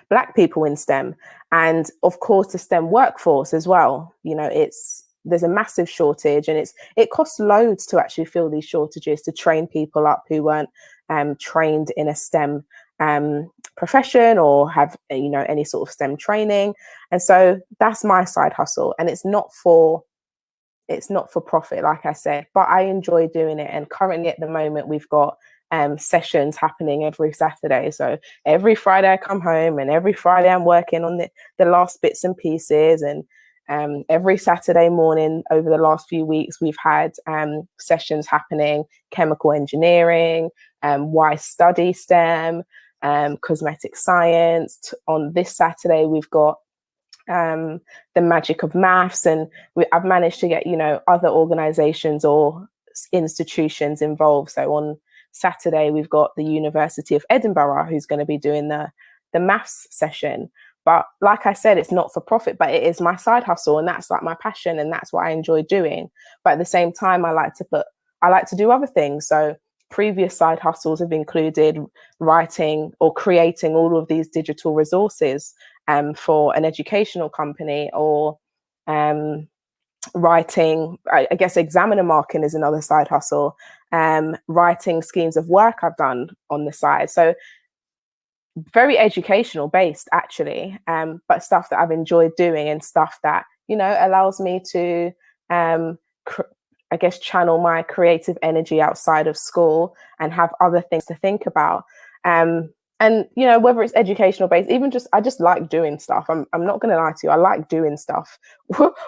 Black people in STEM, and of course the STEM workforce as well. There's a massive shortage, and it costs loads to actually fill these shortages, to train people up who weren't trained in a STEM profession or have any sort of STEM training. And so that's my side hustle, and it's not for profit, like I said, but I enjoy doing it. And currently at the moment we've got sessions happening every Saturday. So every Friday I come home, and every Friday I'm working on the last bits and pieces. And every Saturday morning over the last few weeks, we've had sessions happening: chemical engineering, why study STEM, cosmetic science. On this Saturday, we've got the magic of maths, and I've managed to get other organizations or institutions involved. So on Saturday we've got the University of Edinburgh, who's going to be doing the maths session. But like I said, it's not for profit, but it is my side hustle, and that's like my passion, and that's what I enjoy doing. But at the same time, I like to do other things. So previous side hustles have included writing or creating all of these digital resources for an educational company, or writing, I guess examiner marking is another side hustle, writing schemes of work I've done on the side. So very educational based, actually, but stuff that I've enjoyed doing, and stuff that allows me to I guess channel my creative energy outside of school and have other things to think about. And whether it's educational based, I just like doing stuff. I'm not going to lie to you. I like doing stuff,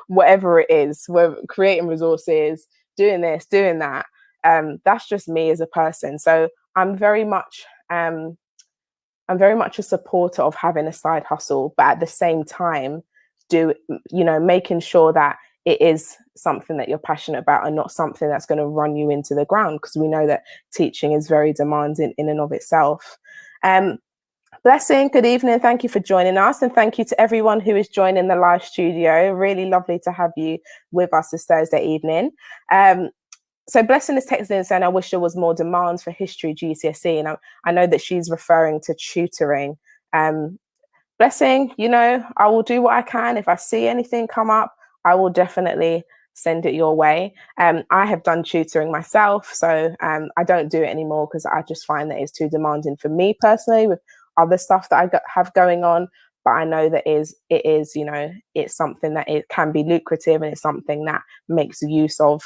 whatever it is, whether creating resources, doing this, doing that. That's just me as a person. So I'm very much a supporter of having a side hustle, but at the same time, making sure that it is something that you're passionate about and not something that's going to run you into the ground, because we know that teaching is very demanding in and of itself. Blessing, good evening. Thank you for joining us, and thank you to everyone who is joining the live studio. Really lovely to have you with us this Thursday evening. So Blessing is texting in saying, I wish there was more demands for history GCSE. And I know that she's referring to tutoring. Blessing, I will do what I can. If I see anything come up, I will definitely send it your way. I have done tutoring myself, so I don't do it anymore because I just find that it's too demanding for me personally with other stuff that I have going on. But I know that it is, it's something that it can be lucrative, and it's something that makes use of,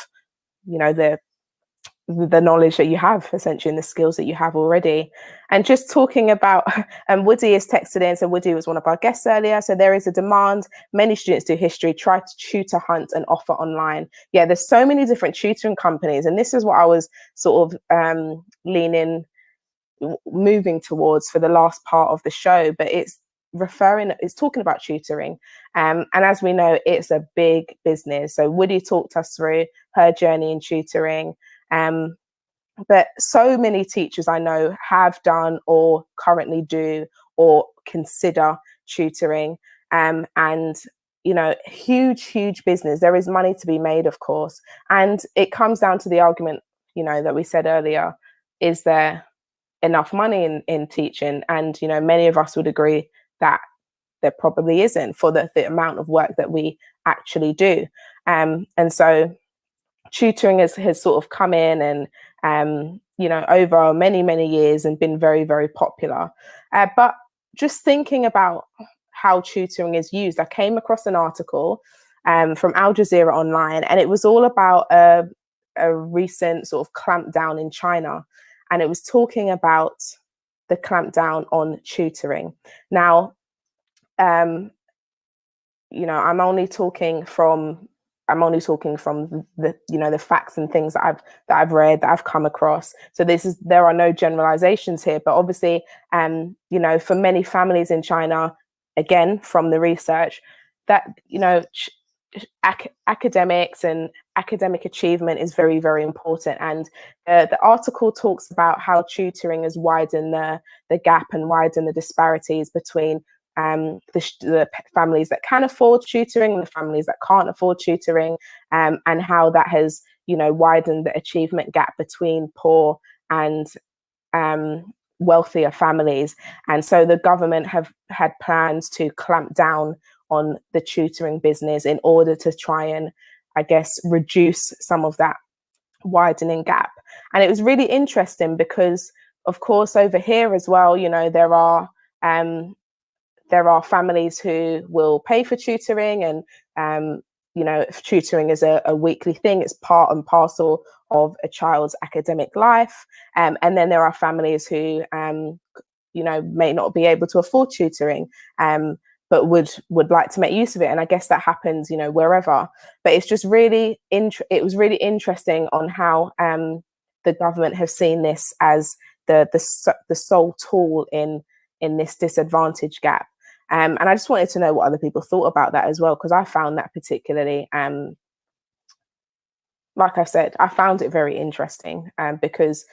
the knowledge that you have, essentially, and the skills that you have already. And just talking about, and Woody is texted in, so Woody was one of our guests earlier. So there is a demand. Many students do history, try to tutor, hunt, and offer online. Yeah, there's so many different tutoring companies, and this is what I was sort of moving towards for the last part of the show. But it's talking about tutoring, and as we know, it's a big business. So Woody talked us through her journey in tutoring. But so many teachers I know have done or currently do or consider tutoring, and huge business. There is money to be made, of course, and it comes down to the argument that we said earlier: is there enough money in teaching? And many of us would agree that there probably isn't for the amount of work that we actually do, and so tutoring has sort of come in and over many years and been very, very popular. But just thinking about how tutoring is used, I came across an article from Al Jazeera Online, and it was all about a recent sort of clampdown in China, and it was talking about the clampdown on tutoring. Now, you know, I'm only talking from the, you know, the facts and things that I've read, that I've come across. So there are no generalizations here, but obviously, you know, for many families in China, again, from the research, that, you know, academics and academic achievement is very, very important. And the article talks about how tutoring has widened the gap and widened the disparities between the families that can afford tutoring and the families that can't afford tutoring, and how that has, you know, widened the achievement gap between poor and wealthier families. And so the government have had plans to clamp down on the tutoring business in order to try and, I guess, reduce some of that widening gap. And it was really interesting because, of course, over here as well, you know, there are families who will pay for tutoring, and you know, if tutoring is a weekly thing, it's part and parcel of a child's academic life. And then there are families who you know, may not be able to afford tutoring, but would like to make use of it. And I guess that happens, you know, wherever. But it's just really it was really interesting on how the government have seen this as the sole tool in this disadvantage gap. And I just wanted to know what other people thought about that as well, because I found that particularly, like I said, I found it very interesting, because,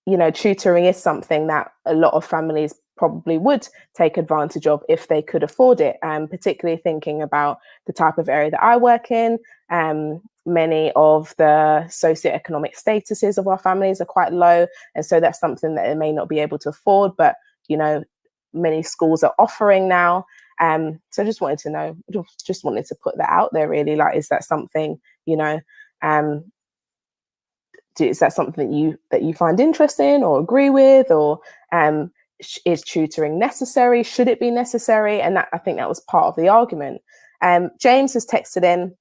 you know, tutoring is something that a lot of families probably would take advantage of if they could afford it, particularly thinking about the type of area that I work in. Many of the socioeconomic statuses of our families are quite low, and so that's something that they may not be able to afford, but, you know, many schools are offering now. So I just wanted to know, just wanted to put that out there, really. Like, is that something, you know, is that something that you find interesting or agree with, or is tutoring necessary? Should it be necessary? And that, I think that was part of the argument. James has texted in.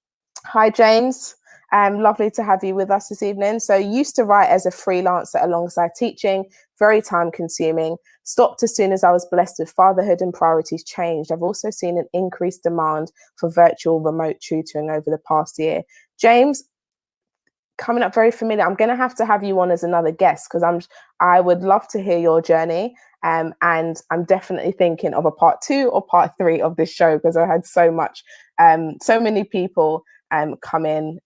Hi, James. Lovely to have you with us this evening. So, used to write as a freelancer alongside teaching, very time consuming. Stopped as soon as I was blessed with fatherhood and priorities changed. I've also seen an increased demand for virtual remote tutoring over the past year. James, coming up very familiar. I'm going to have you on as another guest, because I would love to hear your journey. And I'm definitely thinking of a part 2 or part 3 of this show, because I had so many people come in,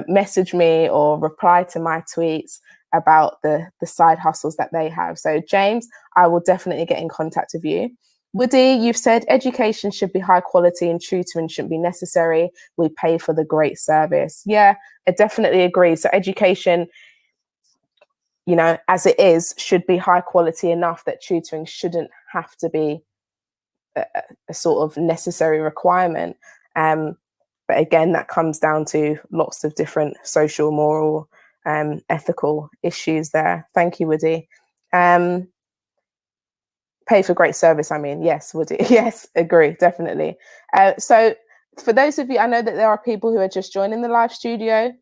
message me or reply to my tweets about the side hustles that they have. So James, I will definitely get in contact with you. Woody, you've said education should be high quality and tutoring shouldn't be necessary. We pay for the great service. Yeah, I definitely agree. So education, you know, as it is, should be high quality enough that tutoring shouldn't have to be a sort of necessary requirement. But again, that comes down to lots of different social, moral, ethical issues there. Thank you, Woody. Pay for great service, I mean, yes, Woody. Yes, agree, definitely. So for those of you, I know that there are people who are just joining the live studio.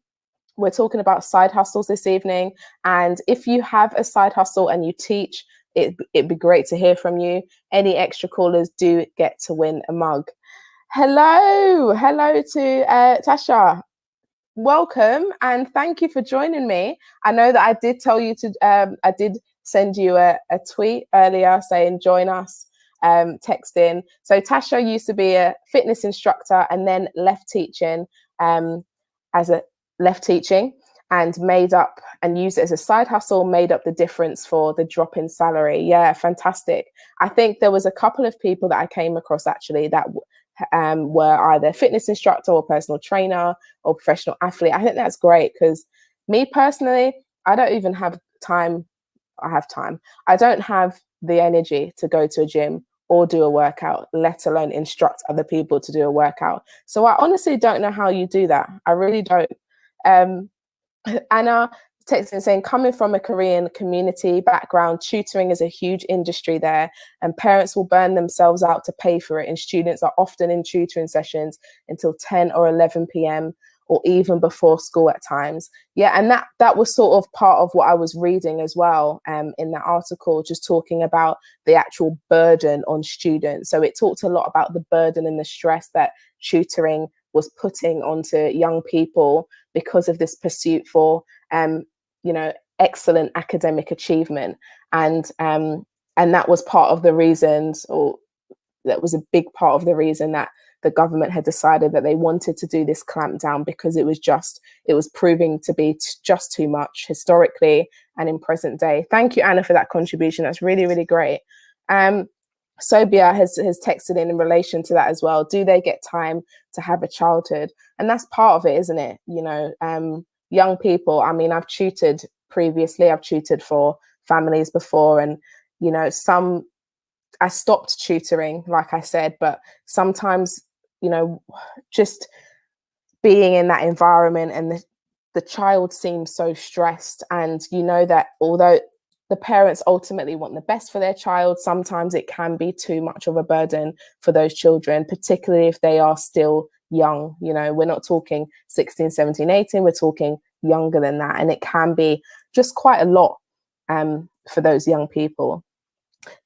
We're talking about side hustles this evening. And if you have a side hustle and you teach, it'd be great to hear from you. Any extra callers do get to win a mug. Hello to Tasha. Welcome and thank you for joining me. I know that I did tell you to, I did send you a tweet earlier saying join us, text in. So Tasha used to be a fitness instructor and then left teaching and made up and used it as a side hustle, made up the difference for the drop in salary. Yeah, fantastic. I think there was a couple of people that I came across actually that were either fitness instructor or personal trainer or professional athlete. I think that's great, because me personally, I don't even have time. I don't have the energy to go to a gym or do a workout, let alone instruct other people to do a workout. So I honestly don't know how you do that. I really don't. Anna, texting saying, coming from a Korean community background, tutoring is a huge industry there, and parents will burn themselves out to pay for it. And students are often in tutoring sessions until 10 or 11 p.m. or even before school at times. Yeah, and that was sort of part of what I was reading as well in that article, just talking about the actual burden on students. So it talked a lot about the burden and the stress that tutoring was putting onto young people because of this pursuit for excellent academic achievement. And that was part of the reasons, or that was a big part of the reason that the government had decided that they wanted to do this clampdown, because it was proving to be just too much historically and in present day. Thank you, Anna, for that contribution. That's really, really great. Sobia has texted in relation to that as well. Do they get time to have a childhood? And that's part of it, isn't it? Young people, I mean, I've tutored previously, I've tutored for families before, and I stopped tutoring, like I said, but sometimes, just being in that environment, and the child seems so stressed, and that although the parents ultimately want the best for their child, sometimes it can be too much of a burden for those children, particularly if they are still young. We're not talking 16, 17, 18, we're talking younger than that. And it can be just quite a lot for those young people.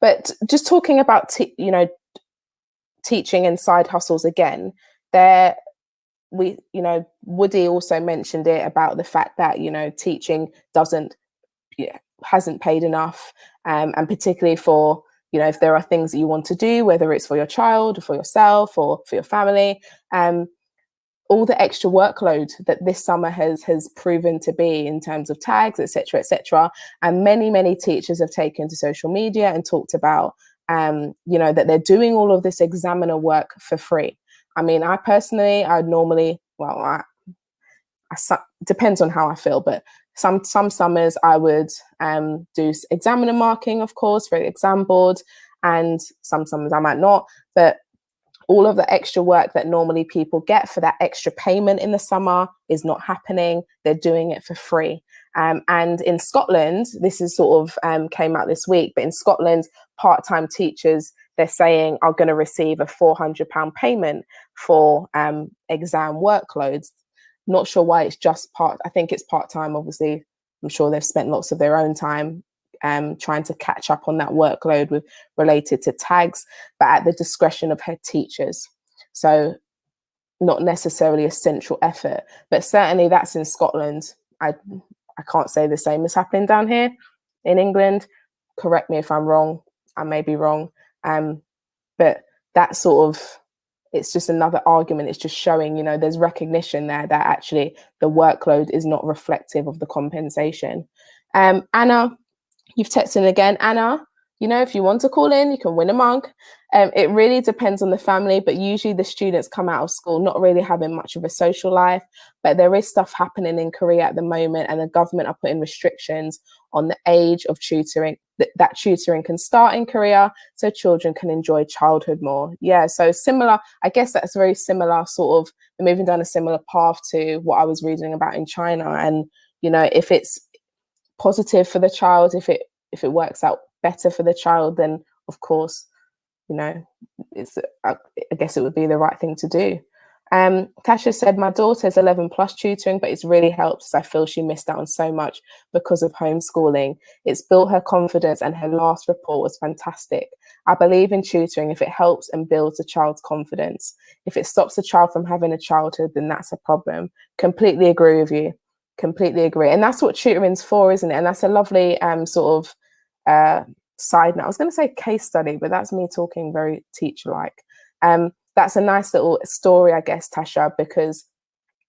But just talking about, teaching and side hustles again, Woody also mentioned it about the fact that, teaching hasn't paid enough, and particularly for, if there are things that you want to do, whether it's for your child or for yourself or for your family, all the extra workload that this summer has proven to be in terms of tags, etc., etc. And many teachers have taken to social media and talked about, that they're doing all of this examiner work for free. I mean, I personally, depends on how I feel, but some summers I would do examiner marking, of course, for the exam board, and some summers I might not. But all of the extra work that normally people get for that extra payment in the summer is not happening. They're doing it for free. And in Scotland, this is sort of came out this week, but in Scotland, part-time teachers, they're saying, are going to receive a £400 payment for exam workloads. Not sure why it's just I think it's part-time, obviously. I'm sure they've spent lots of their own time trying to catch up on that workload related to tags, but at the discretion of head teachers. So not necessarily a central effort, but certainly that's in Scotland. I can't say the same is happening down here in England. Correct me if I'm wrong. I may be wrong. But that sort of, it's just another argument. It's just showing, there's recognition there that actually the workload is not reflective of the compensation. Anna, you've texted again. Anna, if you want to call in, you can win a mug. It really depends on the family, but usually the students come out of school not really having much of a social life, but there is stuff happening in Korea at the moment, and the government are putting restrictions on the age of tutoring, that tutoring can start in Korea, so children can enjoy childhood more. Yeah, so similar, I guess that's very similar, sort of moving down a similar path to what I was reading about in China. And, if it's positive for the child, if it works out better for the child, then of course, I guess it would be the right thing to do. Tasha said, my daughter's 11 plus tutoring, but it's really helped, as I feel she missed out on so much because of homeschooling. It's built her confidence, and her last report was fantastic. I believe in tutoring if it helps and builds a child's confidence. If it stops a child from having a childhood, then that's a problem. Completely agree with you. Completely agree. And that's what tutoring's for, isn't it? And that's a lovely sort of side note. I was going to say case study, but that's me talking very teacher-like. That's a nice little story, I guess, Tasha, because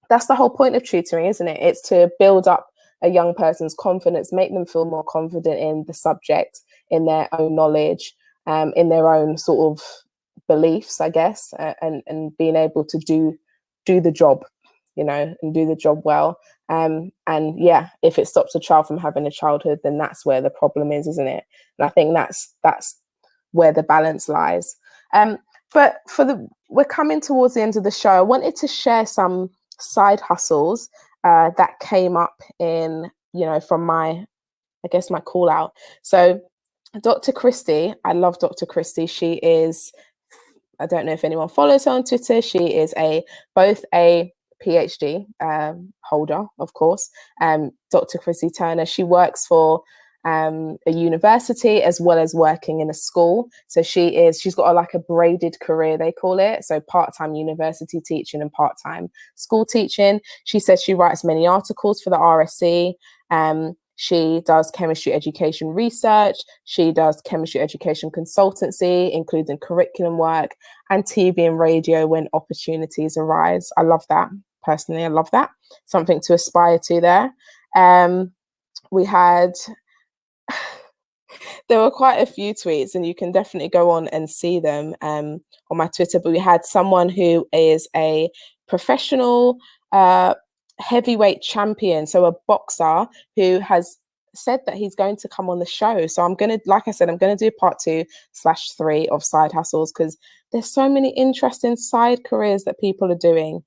that's the whole point of tutoring, isn't it? It's to build up a young person's confidence, make them feel more confident in the subject, in their own knowledge, in their own sort of beliefs, I guess, and being able to do the job, and do the job well. And yeah, if it stops a child from having a childhood, then that's where the problem is, isn't it? And I think that's where the balance lies. But we're coming towards the end of the show. I wanted to share some side hustles that came up in you know, from my, I guess, my call out. So Dr. Christie, I love Dr. Christie. She is, I don't know if anyone follows her on Twitter. She is both a PhD holder, of course, Dr. Chrissy Turner. She works for a university as well as working in a school. So she's got like a braided career, they call it. So part-time university teaching and part-time school teaching. She says she writes many articles for the RSC. She does chemistry education research. She does chemistry education consultancy, including curriculum work, and TV and radio when opportunities arise. I love that. Personally, I love that. Something to aspire to there. We had, there were quite a few tweets, and you can definitely go on and see them on my Twitter, but we had someone who is a professional heavyweight champion, so a boxer who has said that he's going to come on the show. So I'm going to, like I said, I'm going to do part 2/3 of side hustles, because there's so many interesting side careers that people are doing.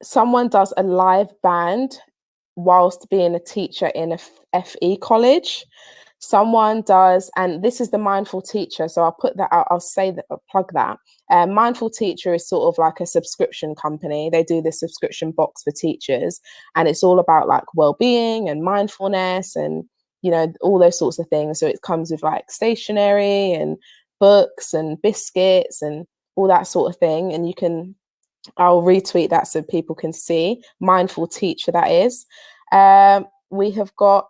Someone does a live band whilst being a teacher in a FE college. Someone does, and this is the Mindful Teacher, so I'll put that out, I'll say that, I'll plug that. Mindful Teacher is sort of like a subscription company. They do this subscription box for teachers, and it's all about like well-being and mindfulness and, you know, all those sorts of things. So it comes with like stationery and books and biscuits and all that sort of thing. And you can, I'll retweet that so people can see. Mindful Teacher, that is. We have got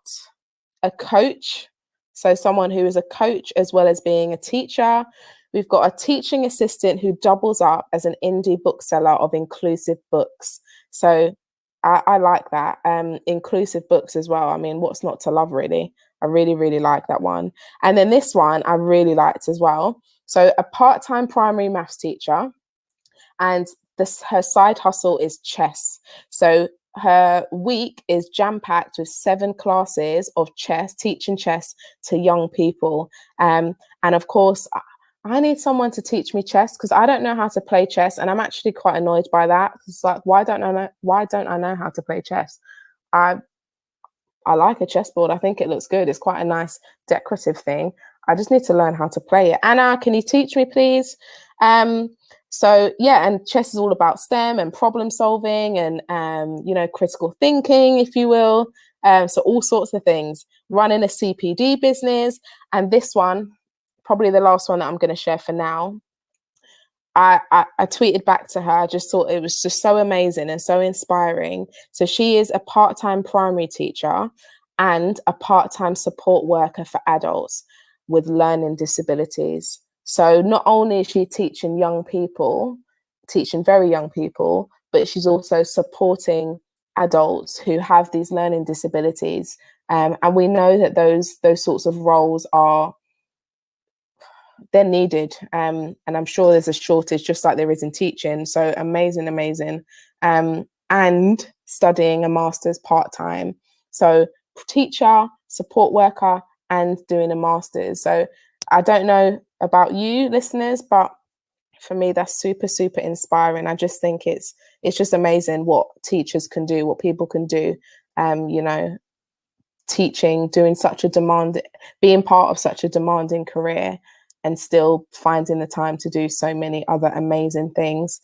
a coach, so someone who is a coach as well as being a teacher. We've got a teaching assistant who doubles up as an indie bookseller of inclusive books. So I like that. Inclusive books as well. I mean, what's not to love, really? I really, really like that one. And then this one I really liked as well. So a part-time primary maths teacher, and her side hustle is chess. So her week is jam-packed with 7 classes of chess, teaching chess to young people. And of course, I need someone to teach me chess, because I don't know how to play chess, and I'm actually quite annoyed by that. It's like, why don't I know how to play chess? I like a chessboard. I think it looks good. It's quite a nice decorative thing. I just need to learn how to play it. Anna, can you teach me, please? So yeah, and chess is all about STEM and problem solving and you know, critical thinking, if you will. So all sorts of things. Running a CPD business, and this one, probably the last one that I'm going to share for now. I tweeted back to her. I just thought it was just so amazing and so inspiring. So she is a part-time primary teacher and a part-time support worker for adults with learning disabilities. So not only is she teaching young people, teaching very young people, but she's also supporting adults who have these learning disabilities. And we know that those sorts of roles they're needed. And I'm sure there's a shortage, just like there is in teaching. So amazing. And studying a master's part-time. So teacher, support worker, and doing a master's. So I don't know about you listeners, but for me, that's super, super inspiring. I just think it's just amazing what teachers can do, what people can do, you know, teaching, doing such a being part of such a demanding career, and still finding the time to do so many other amazing things.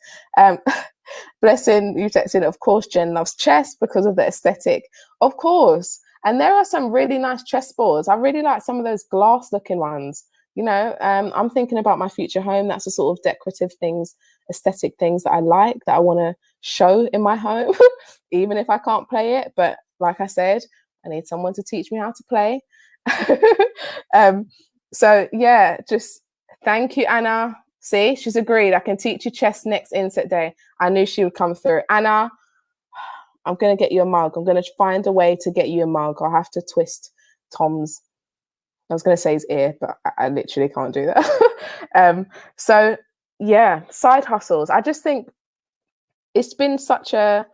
Blessing, you texted, of course, Jen loves chess because of the aesthetic. Of course. And there are some really nice chess boards. I really like some of those glass looking ones. You know, I'm thinking about my future home. That's the sort of decorative things, aesthetic things that I like, that I want to show in my home, even if I can't play it. But like I said, I need someone to teach me how to play. So yeah, just thank you, Anna. See, she's agreed. I can teach you chess next inset day. I knew she would come through. Anna, I'm going to get you a mug. I'm going to find a way to get you a mug. I'll have to twist Tom's, I was going to say his ear, but I literally can't do that. So yeah, side hustles. I just think it's been such a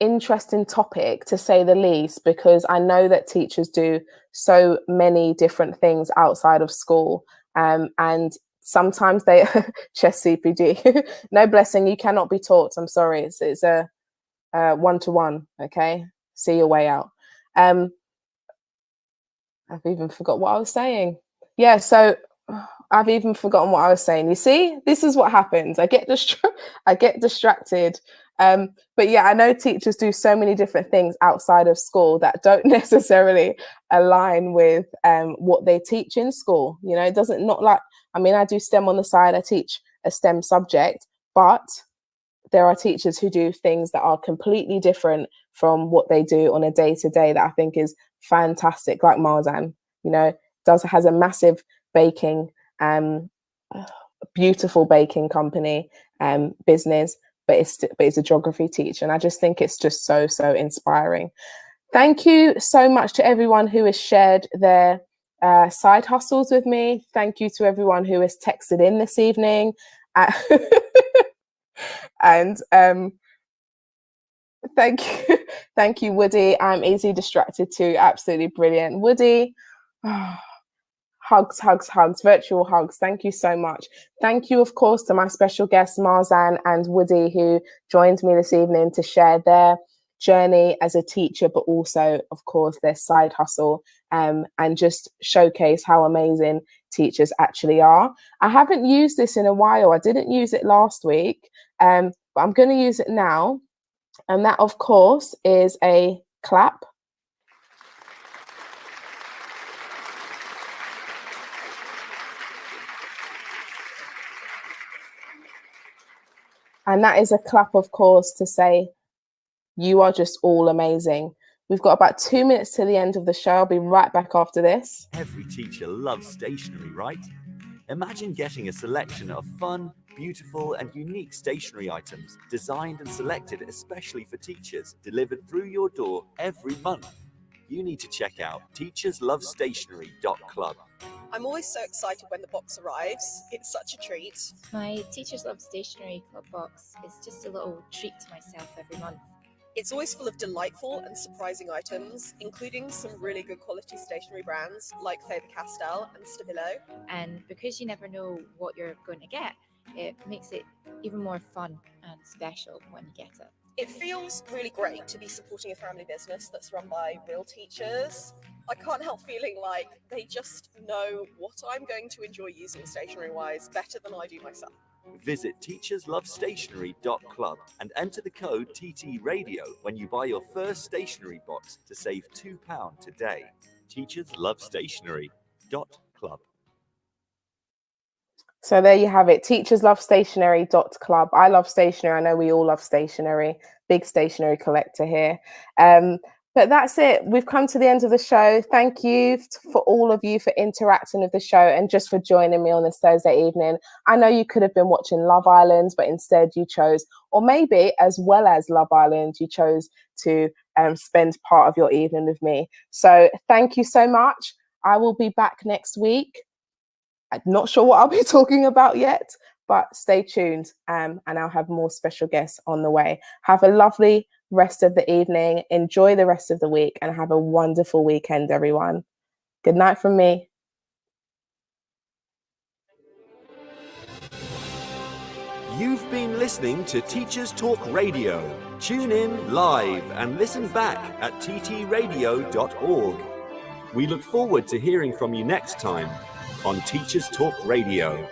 interesting topic, to say the least, because I know that teachers do so many different things outside of school, and sometimes they chess CPD. No, Blessing, you cannot be taught. I'm sorry, it's a one-to-one. Okay, see your way out. I've even forgot what I was saying. Yeah, so I've even forgotten what I was saying. You see, this is what happens. I get distracted. But yeah, I know teachers do so many different things outside of school that don't necessarily align with what they teach in school. You know, it doesn't not like, I mean, I do STEM on the side. I teach a STEM subject, but there are teachers who do things that are completely different from what they do on a day-to-day that I think is fantastic, like Marzan, you know, has a massive baking, beautiful baking company, business, but it's a geography teacher. And I just think it's just so inspiring. Thank you so much to everyone who has shared their side hustles with me. Thank you to everyone who has texted in this evening. And thank you, Woody. I'm easily distracted too. Absolutely brilliant, Woody. Hugs, virtual hugs. Thank you so much. Thank you, of course, to my special guests Marzan and Woody, who joined me this evening to share their journey as a teacher, but also, of course, their side hustle, and just showcase how amazing teachers actually are. I haven't used this in a while. I didn't use it last week, but I'm going to use it now. And that, of course, is a clap. And that is a clap, of course, to say you are just all amazing. We've got about 2 minutes to the end of the show. I'll be right back after this. Every teacher loves stationery, right? Imagine getting a selection of fun, beautiful and unique stationery items designed and selected especially for teachers, delivered through your door every month. You need to check out teacherslovestationery.club. I'm always so excited when the box arrives. It's such a treat. My Teachers Love Stationery Club box is just a little treat to myself every month. It's always full of delightful and surprising items, including some really good quality stationery brands like Faber-Castell and Stabilo. And because you never know what you're going to get, it makes it even more fun and special when you get it. It feels really great to be supporting a family business that's run by real teachers. I can't help feeling like they just know what I'm going to enjoy using stationery-wise better than I do myself. Visit teacherslovestationery.club and enter the code TTRadio when you buy your first stationery box to save £2 today. teacherslovestationery.club. So there you have it, teacherslovestationery.club. I love stationery. I know we all love stationery. Big stationery collector here. But that's it. We've come to the end of the show. Thank you for all of you for interacting with the show and just for joining me on this Thursday evening. I know you could have been watching Love Island, but instead you chose, or maybe as well as Love Island, you chose to spend part of your evening with me. So thank you so much. I will be back next week. I'm not sure what I'll be talking about yet, but stay tuned and I'll have more special guests on the way. Have a lovely rest of the evening. Enjoy the rest of the week and have a wonderful weekend, everyone. Good night from me. You've been listening to Teachers Talk Radio. Tune in live and listen back at ttradio.org. We look forward to hearing from you next time on Teachers Talk Radio.